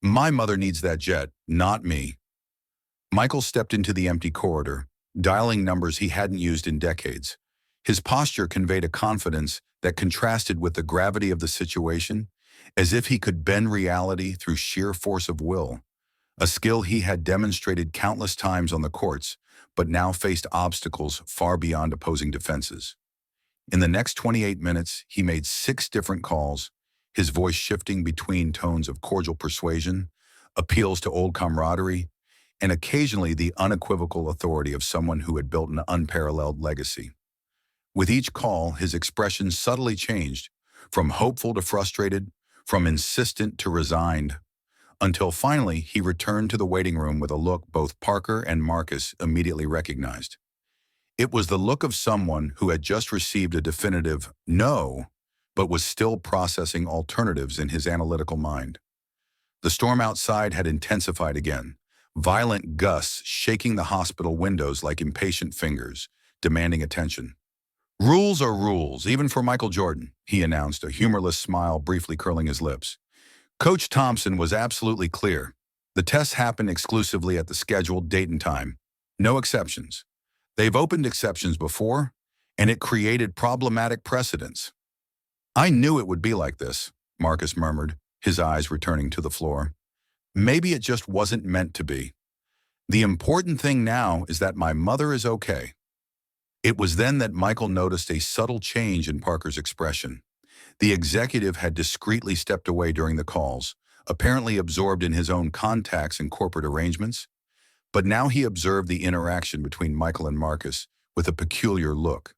My mother needs that jet, not me." Michael stepped into the empty corridor, dialing numbers he hadn't used in decades. His posture conveyed a confidence that contrasted with the gravity of the situation, as if he could bend reality through sheer force of will, a skill he had demonstrated countless times on the courts, but now faced obstacles far beyond opposing defenses. In the next 28 minutes, he made 6 different calls, his voice shifting between tones of cordial persuasion, appeals to old camaraderie, and occasionally the unequivocal authority of someone who had built an unparalleled legacy. With each call, his expression subtly changed, from hopeful to frustrated, from insistent to resigned, until finally he returned to the waiting room with a look both Parker and Marcus immediately recognized. It was the look of someone who had just received a definitive no, but was still processing alternatives in his analytical mind. The storm outside had intensified again, violent gusts shaking the hospital windows like impatient fingers, demanding attention. "Rules are rules, even for Michael Jordan," he announced, a humorless smile briefly curling his lips. Coach Thompson was absolutely clear. The tests happen exclusively at the scheduled date and time. No exceptions. They've opened exceptions before, and it created problematic precedents. "I knew it would be like this," Marcus murmured, his eyes returning to the floor. "Maybe it just wasn't meant to be. The important thing now is that my mother is okay." It was then that Michael noticed a subtle change in Parker's expression. The executive had discreetly stepped away during the calls, apparently absorbed in his own contacts and corporate arrangements, but now he observed the interaction between Michael and Marcus with a peculiar look.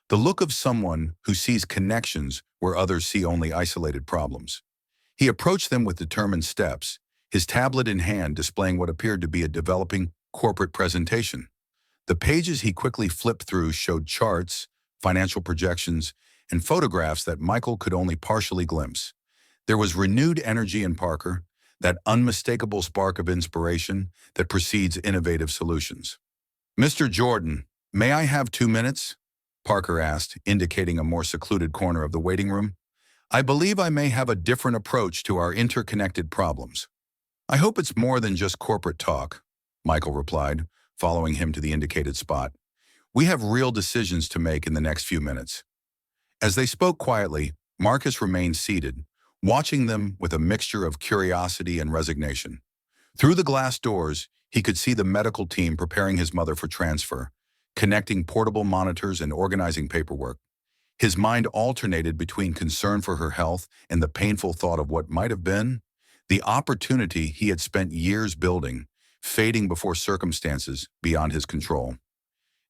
The look of someone who sees connections where others see only isolated problems. He approached them with determined steps, his tablet in hand displaying what appeared to be a developing corporate presentation. The pages he quickly flipped through showed charts, financial projections, and photographs that Michael could only partially glimpse. There was renewed energy in Parker, that unmistakable spark of inspiration that precedes innovative solutions. "Mr. Jordan, may I have 2 minutes?" Parker asked, indicating a more secluded corner of the waiting room. "I believe I may have a different approach to our interconnected problems." "I hope it's more than just corporate talk," Michael replied, following him to the indicated spot. "We have real decisions to make in the next few minutes." As they spoke quietly, Marcus remained seated, watching them with a mixture of curiosity and resignation. Through the glass doors, he could see the medical team preparing his mother for transfer, connecting portable monitors and organizing paperwork. His mind alternated between concern for her health and the painful thought of what might have been, the opportunity he had spent years building, fading before circumstances beyond his control.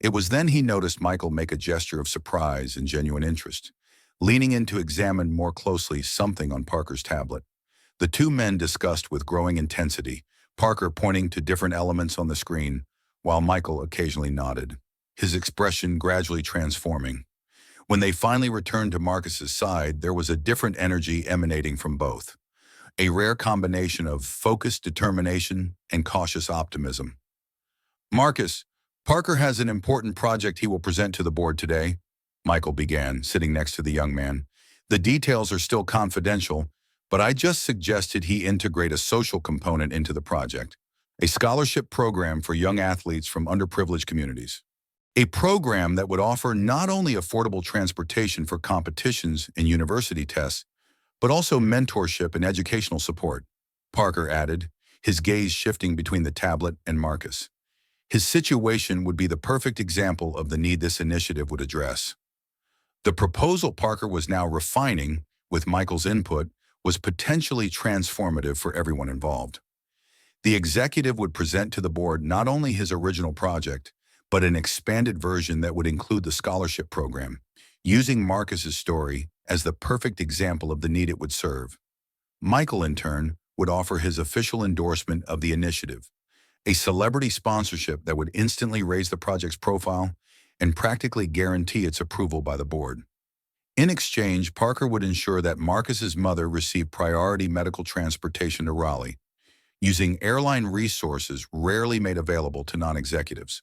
It was then he noticed Michael make a gesture of surprise and genuine interest, leaning in to examine more closely something on Parker's tablet. The two men discussed with growing intensity, Parker pointing to different elements on the screen, while Michael occasionally nodded, his expression gradually transforming. When they finally returned to Marcus's side, there was a different energy emanating from both, a rare combination of focused determination and cautious optimism. "Marcus, Parker has an important project he will present to the board today," Michael began, sitting next to the young man. "The details are still confidential, but I just suggested he integrate a social component into the project, a scholarship program for young athletes from underprivileged communities. A program that would offer not only affordable transportation for competitions and university tests, but also mentorship and educational support," Parker added, his gaze shifting between the tablet and Marcus. His situation would be the perfect example of the need this initiative would address. The proposal Parker was now refining, with Michael's input, was potentially transformative for everyone involved. The executive would present to the board not only his original project, but an expanded version that would include the scholarship program, using Marcus's story as the perfect example of the need it would serve. Michael, in turn, would offer his official endorsement of the initiative, a celebrity sponsorship that would instantly raise the project's profile and practically guarantee its approval by the board. In exchange, Parker would ensure that Marcus's mother received priority medical transportation to Raleigh, using airline resources rarely made available to non-executives.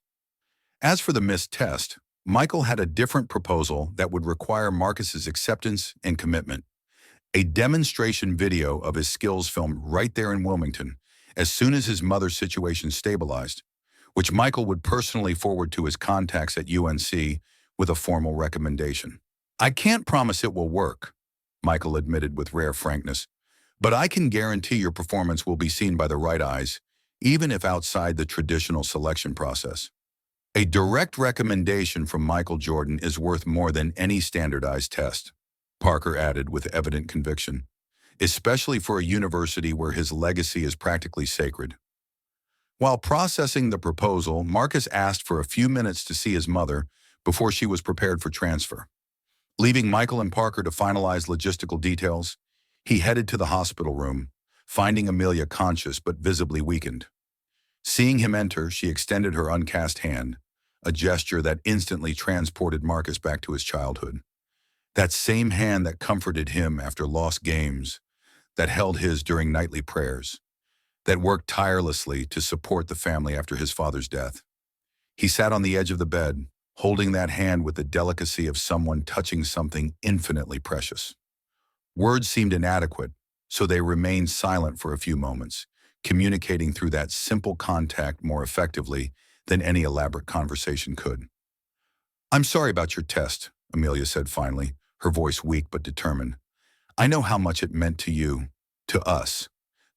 As for the missed test, Michael had a different proposal that would require Marcus's acceptance and commitment. A demonstration video of his skills filmed right there in Wilmington as soon as his mother's situation stabilized, which Michael would personally forward to his contacts at UNC with a formal recommendation. "I can't promise it will work," Michael admitted with rare frankness, "but I can guarantee your performance will be seen by the right eyes, even if outside the traditional selection process." A direct recommendation from Michael Jordan is worth more than any standardized test, Parker added with evident conviction, especially for a university where his legacy is practically sacred. While processing the proposal, Marcus asked for a few minutes to see his mother before she was prepared for transfer. Leaving Michael and Parker to finalize logistical details, he headed to the hospital room, finding Amelia conscious but visibly weakened. Seeing him enter, she extended her uncast hand, a gesture that instantly transported Marcus back to his childhood. That same hand that comforted him after lost games, that held his during nightly prayers, that worked tirelessly to support the family after his father's death. He sat on the edge of the bed, holding that hand with the delicacy of someone touching something infinitely precious. Words seemed inadequate, so they remained silent for a few moments, communicating through that simple contact more effectively than any elaborate conversation could. "I'm sorry about your test," Amelia said finally, her voice weak but determined. "I know how much it meant to you, to us."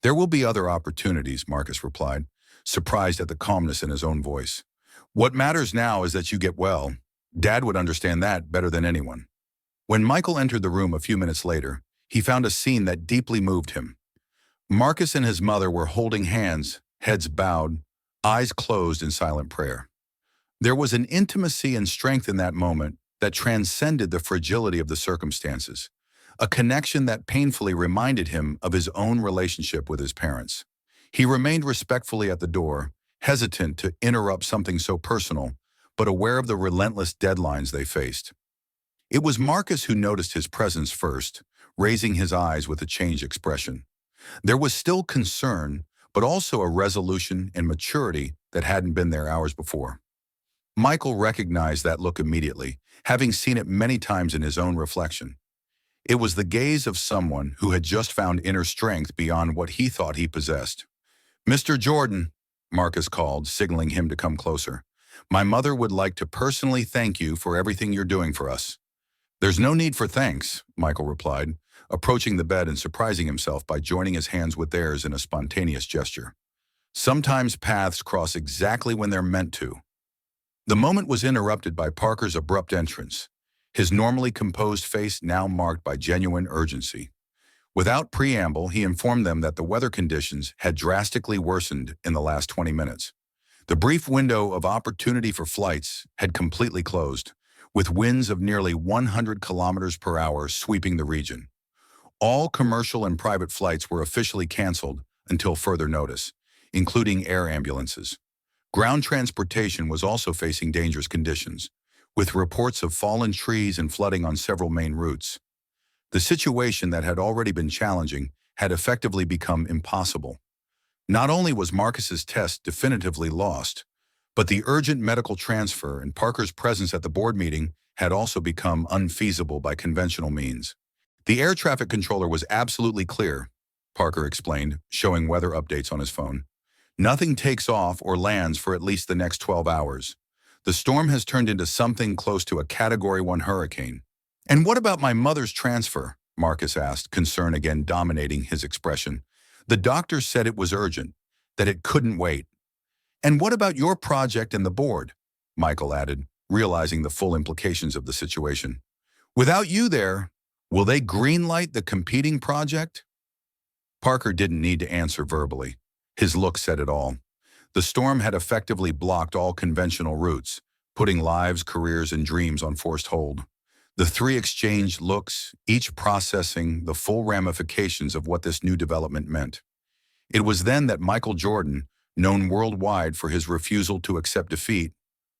"There will be other opportunities," Marcus replied, surprised at the calmness in his own voice. "What matters now is that you get well. Dad would understand that better than anyone." When Michael entered the room a few minutes later, he found a scene that deeply moved him. Marcus and his mother were holding hands, heads bowed, eyes closed in silent prayer. There was an intimacy and strength in that moment that transcended the fragility of the circumstances, a connection that painfully reminded him of his own relationship with his parents. He remained respectfully at the door, hesitant to interrupt something so personal, but aware of the relentless deadlines they faced. It was Marcus who noticed his presence first, raising his eyes with a changed expression. There was still concern, but also a resolution and maturity that hadn't been there hours before. Michael recognized that look immediately, having seen it many times in his own reflection. It was the gaze of someone who had just found inner strength beyond what he thought he possessed. "Mr. Jordan," Marcus called, signaling him to come closer. "My mother would like to personally thank you for everything you're doing for us." "There's no need for thanks," Michael replied, approaching the bed and surprising himself by joining his hands with theirs in a spontaneous gesture. Sometimes paths cross exactly when they're meant to. The moment was interrupted by Parker's abrupt entrance, his normally composed face now marked by genuine urgency. Without preamble, he informed them that the weather conditions had drastically worsened in the last 20 minutes. The brief window of opportunity for flights had completely closed, with winds of nearly 100 kilometers per hour sweeping the region. All commercial and private flights were officially canceled until further notice, including air ambulances. Ground transportation was also facing dangerous conditions, with reports of fallen trees and flooding on several main routes. The situation that had already been challenging had effectively become impossible. Not only was Marcus's test definitively lost, but the urgent medical transfer and Parker's presence at the board meeting had also become unfeasible by conventional means. "The air traffic controller was absolutely clear," Parker explained, showing weather updates on his phone. "Nothing takes off or lands for at least the next 12 hours. The storm has turned into something close to a Category 1 hurricane." "And what about my mother's transfer?" Marcus asked, concern again dominating his expression. "The doctor said it was urgent, that it couldn't wait." "And what about your project and the board?" Michael added, realizing the full implications of the situation. "Without you there, will they greenlight the competing project?" Parker didn't need to answer verbally. His look said it all. The storm had effectively blocked all conventional routes, putting lives, careers, and dreams on forced hold. The three exchanged looks, each processing the full ramifications of what this new development meant. It was then that Michael Jordan, known worldwide for his refusal to accept defeat,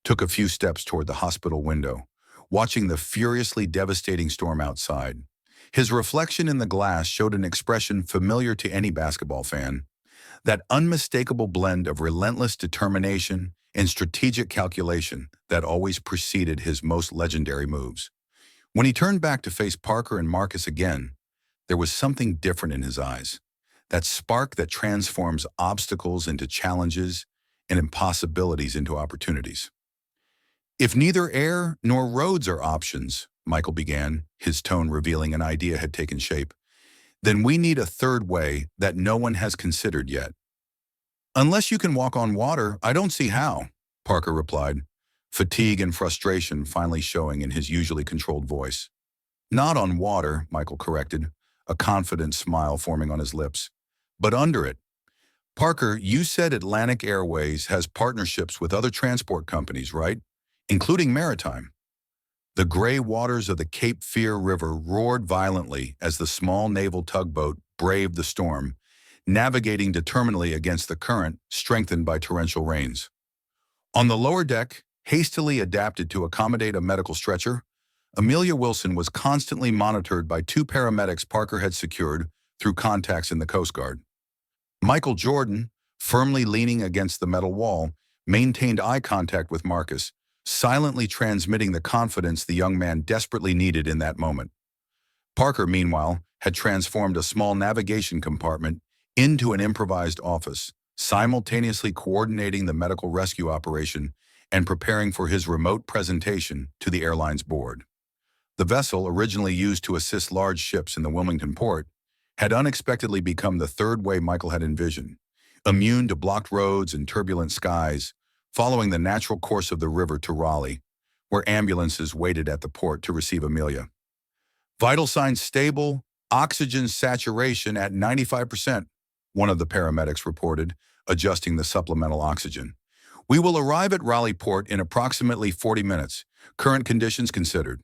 took a few steps toward the hospital window, watching the furiously devastating storm outside. His reflection in the glass showed an expression familiar to any basketball fan, that unmistakable blend of relentless determination and strategic calculation that always preceded his most legendary moves. When he turned back to face Parker and Marcus again, there was something different in his eyes, that spark that transforms obstacles into challenges and impossibilities into opportunities. "If neither air nor roads are options," Michael began, his tone revealing an idea had taken shape, "then we need a third way that no one has considered yet." "Unless you can walk on water, I don't see how," Parker replied, fatigue and frustration finally showing in his usually controlled voice. "Not on water," Michael corrected, a confident smile forming on his lips, "but under it. Parker, you said Atlantic Airways has partnerships with other transport companies, right? Including maritime." The gray waters of the Cape Fear River roared violently as the small naval tugboat braved the storm, navigating determinedly against the current, strengthened by torrential rains. On the lower deck, hastily adapted to accommodate a medical stretcher, Amelia Wilson was constantly monitored by two paramedics Parker had secured through contacts in the Coast Guard. Michael Jordan, firmly leaning against the metal wall, maintained eye contact with Marcus, silently transmitting the confidence the young man desperately needed in that moment. Parker, meanwhile, had transformed a small navigation compartment into an improvised office, simultaneously coordinating the medical rescue operation and preparing for his remote presentation to the airline's board. The vessel, originally used to assist large ships in the Wilmington port, had unexpectedly become the third way Michael had envisioned, immune to blocked roads and turbulent skies, following the natural course of the river to Raleigh, where ambulances waited at the port to receive Amelia. Vital signs stable, oxygen saturation at 95%, one of the paramedics reported, adjusting the supplemental oxygen. We will arrive at Raleigh Port in approximately 40 minutes, current conditions considered.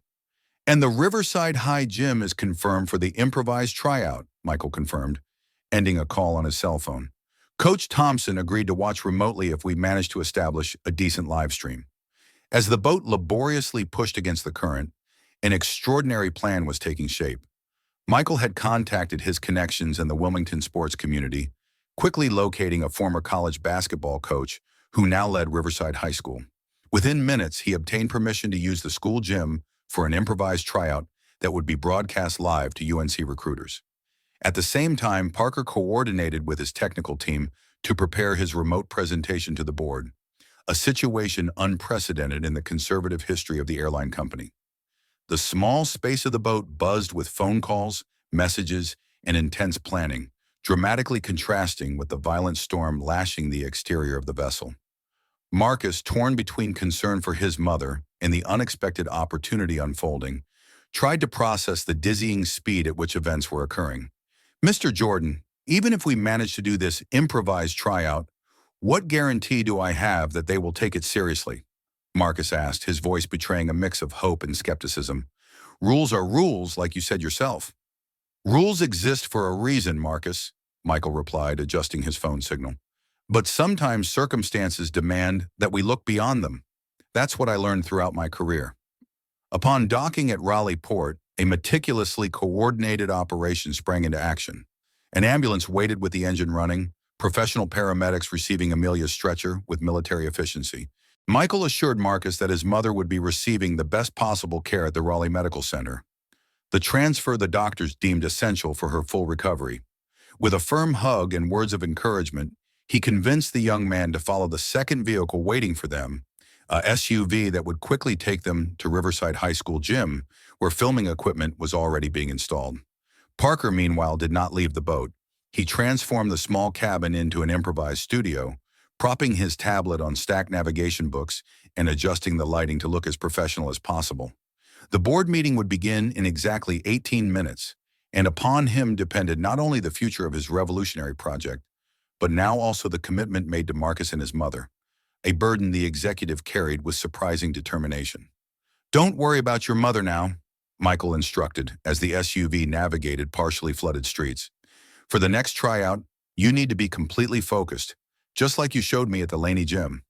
And the Riverside High Gym is confirmed for the improvised tryout, Michael confirmed, ending a call on his cell phone. Coach Thompson agreed to watch remotely if we managed to establish a decent live stream. As the boat laboriously pushed against the current, an extraordinary plan was taking shape. Michael had contacted his connections in the Wilmington sports community, quickly locating a former college basketball coach who now led Riverside High School. Within minutes, he obtained permission to use the school gym for an improvised tryout that would be broadcast live to UNC recruiters. At the same time, Parker coordinated with his technical team to prepare his remote presentation to the board, a situation unprecedented in the conservative history of the airline company. The small space of the boat buzzed with phone calls, messages, and intense planning, dramatically contrasting with the violent storm lashing the exterior of the vessel. Marcus, torn between concern for his mother and the unexpected opportunity unfolding, tried to process the dizzying speed at which events were occurring. Mr. Jordan, even if we manage to do this improvised tryout, what guarantee do I have that they will take it seriously? Marcus asked, his voice betraying a mix of hope and skepticism. Rules are rules, like you said yourself. Rules exist for a reason, Marcus, Michael replied, adjusting his phone signal. But sometimes circumstances demand that we look beyond them. That's what I learned throughout my career. Upon docking at Raleigh Port, a meticulously coordinated operation sprang into action. An ambulance waited with the engine running, professional paramedics receiving Amelia's stretcher with military efficiency. Michael assured Marcus that his mother would be receiving the best possible care at the Raleigh Medical Center. The transfer the doctors deemed essential for her full recovery. With a firm hug and words of encouragement, he convinced the young man to follow the second vehicle waiting for them, a SUV that would quickly take them to Riverside High School gym, where filming equipment was already being installed. Parker, meanwhile, did not leave the boat. He transformed the small cabin into an improvised studio, propping his tablet on stacked navigation books and adjusting the lighting to look as professional as possible. The board meeting would begin in exactly 18 minutes, and upon him depended not only the future of his revolutionary project, but now also the commitment made to Marcus and his mother, a burden the executive carried with surprising determination. Don't worry about your mother now, Michael instructed as the SUV navigated partially flooded streets. For the next tryout, you need to be completely focused, just like you showed me at the Laney gym.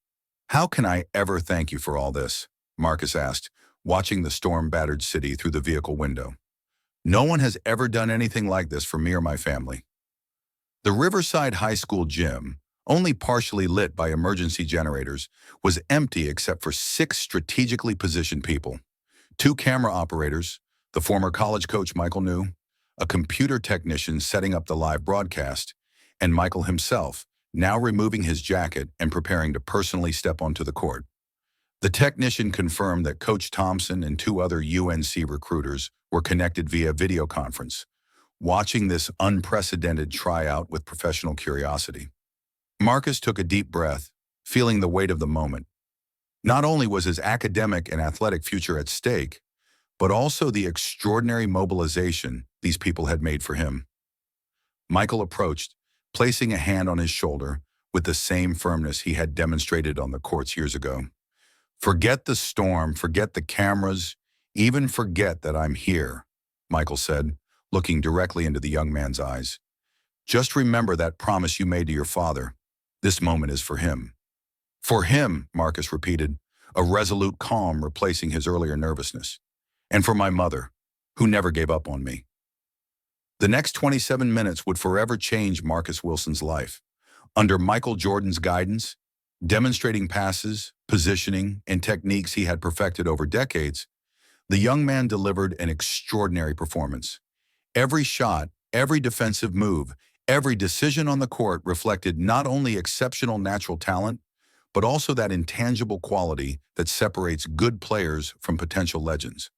How can I ever thank you for all this? Marcus asked, watching the storm-battered city through the vehicle window. No one has ever done anything like this for me or my family. The Riverside High School gym, only partially lit by emergency generators, was empty except for 6 strategically positioned people. 2 camera operators, the former college coach Michael knew, a computer technician setting up the live broadcast, and Michael himself, now removing his jacket and preparing to personally step onto the court. The technician confirmed that Coach Thompson and 2 other UNC recruiters were connected via video conference, watching this unprecedented tryout with professional curiosity. Marcus took a deep breath, feeling the weight of the moment. Not only was his academic and athletic future at stake, but also the extraordinary mobilization these people had made for him. Michael approached, placing a hand on his shoulder with the same firmness he had demonstrated on the courts years ago. Forget the storm, forget the cameras, even forget that I'm here, Michael said, looking directly into the young man's eyes. Just remember that promise you made to your father. This moment is for him. For him, Marcus repeated, a resolute calm replacing his earlier nervousness. And for my mother, who never gave up on me. The next 27 minutes would forever change Marcus Wilson's life. Under Michael Jordan's guidance, demonstrating passes, positioning, and techniques he had perfected over decades, the young man delivered an extraordinary performance. Every shot, every defensive move, every decision on the court reflected not only exceptional natural talent, but also that intangible quality that separates good players from potential legends.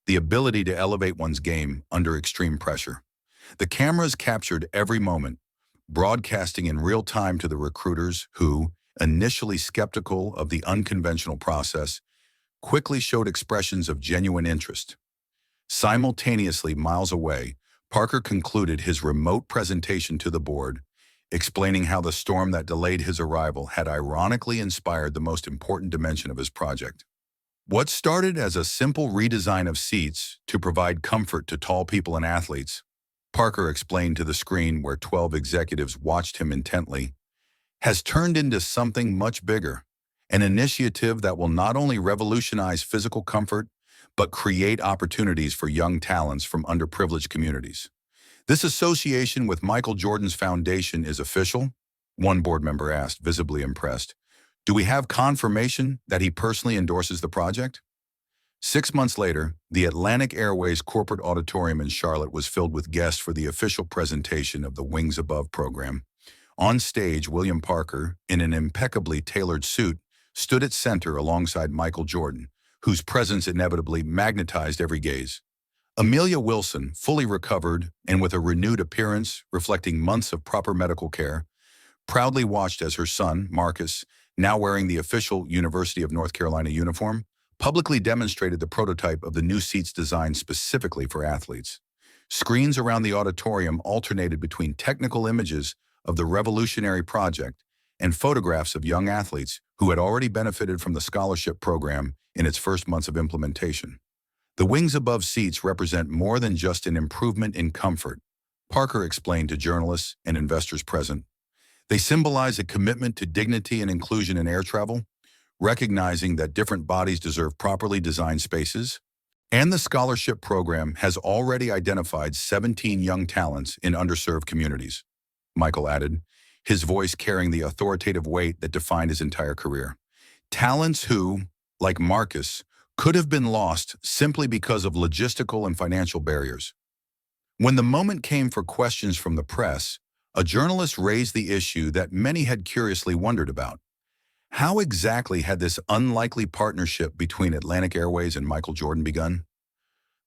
The ability to elevate one's game under extreme pressure. The cameras captured every moment, broadcasting in real time to the recruiters who, initially skeptical of the unconventional process, quickly showed expressions of genuine interest. Simultaneously, miles away, Parker concluded his remote presentation to the board, explaining how the storm that delayed his arrival had ironically inspired the most important dimension of his project. What started as a simple redesign of seats to provide comfort to tall people and athletes, Parker explained to the screen where 12 executives watched him intently, has turned into something much bigger, an initiative that will not only revolutionize physical comfort, but create opportunities for young talents from underprivileged communities. This association with Michael Jordan's foundation is official? One board member asked, visibly impressed. Do we have confirmation that he personally endorses the project? 6 months later, the Atlantic Airways corporate auditorium in Charlotte was filled with guests for the official presentation of the Wings Above program. On stage, William Parker, in an impeccably tailored suit, stood at center alongside Michael Jordan, whose presence inevitably magnetized every gaze. Amelia Wilson, fully recovered and with a renewed appearance reflecting months of proper medical care, proudly watched as her son, Marcus, now wearing the official University of North Carolina uniform, publicly demonstrated the prototype of the new seats designed specifically for athletes. Screens around the auditorium alternated between technical images of the revolutionary project and photographs of young athletes who had already benefited from the scholarship program in its first months of implementation. The Wings Above seats represent more than just an improvement in comfort, Parker explained to journalists and investors present. They symbolize a commitment to dignity and inclusion in air travel, recognizing that different bodies deserve properly designed spaces, and the scholarship program has already identified 17 young talents in underserved communities, Michael added, his voice carrying the authoritative weight that defined his entire career. Talents who, like Marcus, could have been lost simply because of logistical and financial barriers. When the moment came for questions from the press, a journalist raised the issue that many had curiously wondered about. How exactly had this unlikely partnership between Atlantic Airways and Michael Jordan begun?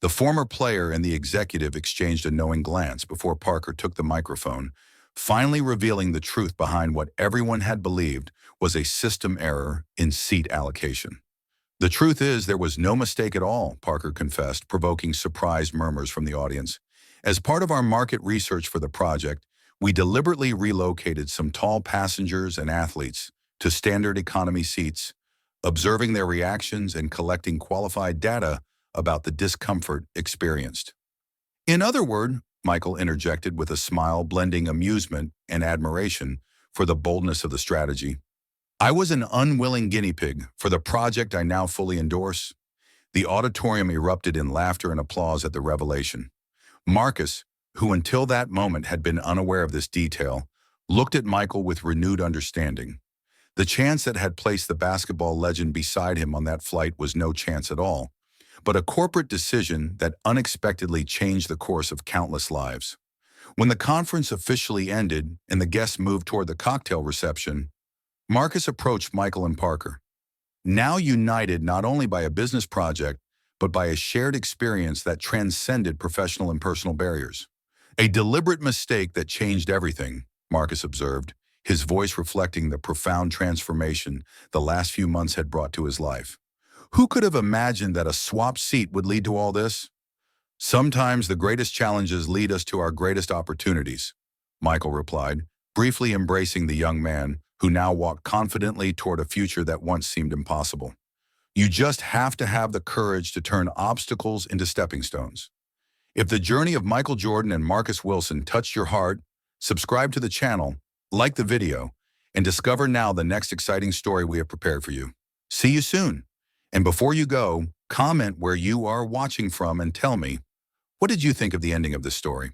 The former player and the executive exchanged a knowing glance before Parker took the microphone, finally revealing the truth behind what everyone had believed was a system error in seat allocation. The truth is, there was no mistake at all, Parker confessed, provoking surprised murmurs from the audience. As part of our market research for the project, we deliberately relocated some tall passengers and athletes to standard economy seats, observing their reactions and collecting qualified data about the discomfort experienced. In other words, Michael interjected with a smile blending amusement and admiration for the boldness of the strategy. I was an unwilling guinea pig for the project I now fully endorse. The auditorium erupted in laughter and applause at the revelation. Marcus, who until that moment had been unaware of this detail, looked at Michael with renewed understanding. The chance that had placed the basketball legend beside him on that flight was no chance at all, but a corporate decision that unexpectedly changed the course of countless lives. When the conference officially ended and the guests moved toward the cocktail reception, Marcus approached Michael and Parker, now united not only by a business project, but by a shared experience that transcended professional and personal barriers. A deliberate mistake that changed everything, Marcus observed, his voice reflecting the profound transformation the last few months had brought to his life. Who could have imagined that a swapped seat would lead to all this? Sometimes the greatest challenges lead us to our greatest opportunities, Michael replied, briefly embracing the young man who now walked confidently toward a future that once seemed impossible. You just have to have the courage to turn obstacles into stepping stones. If the journey of Michael Jordan and Marcus Wilson touched your heart, subscribe to the channel, like the video, and discover now the next exciting story we have prepared for you. See you soon. And before you go, comment where you are watching from and tell me, what did you think of the ending of this story?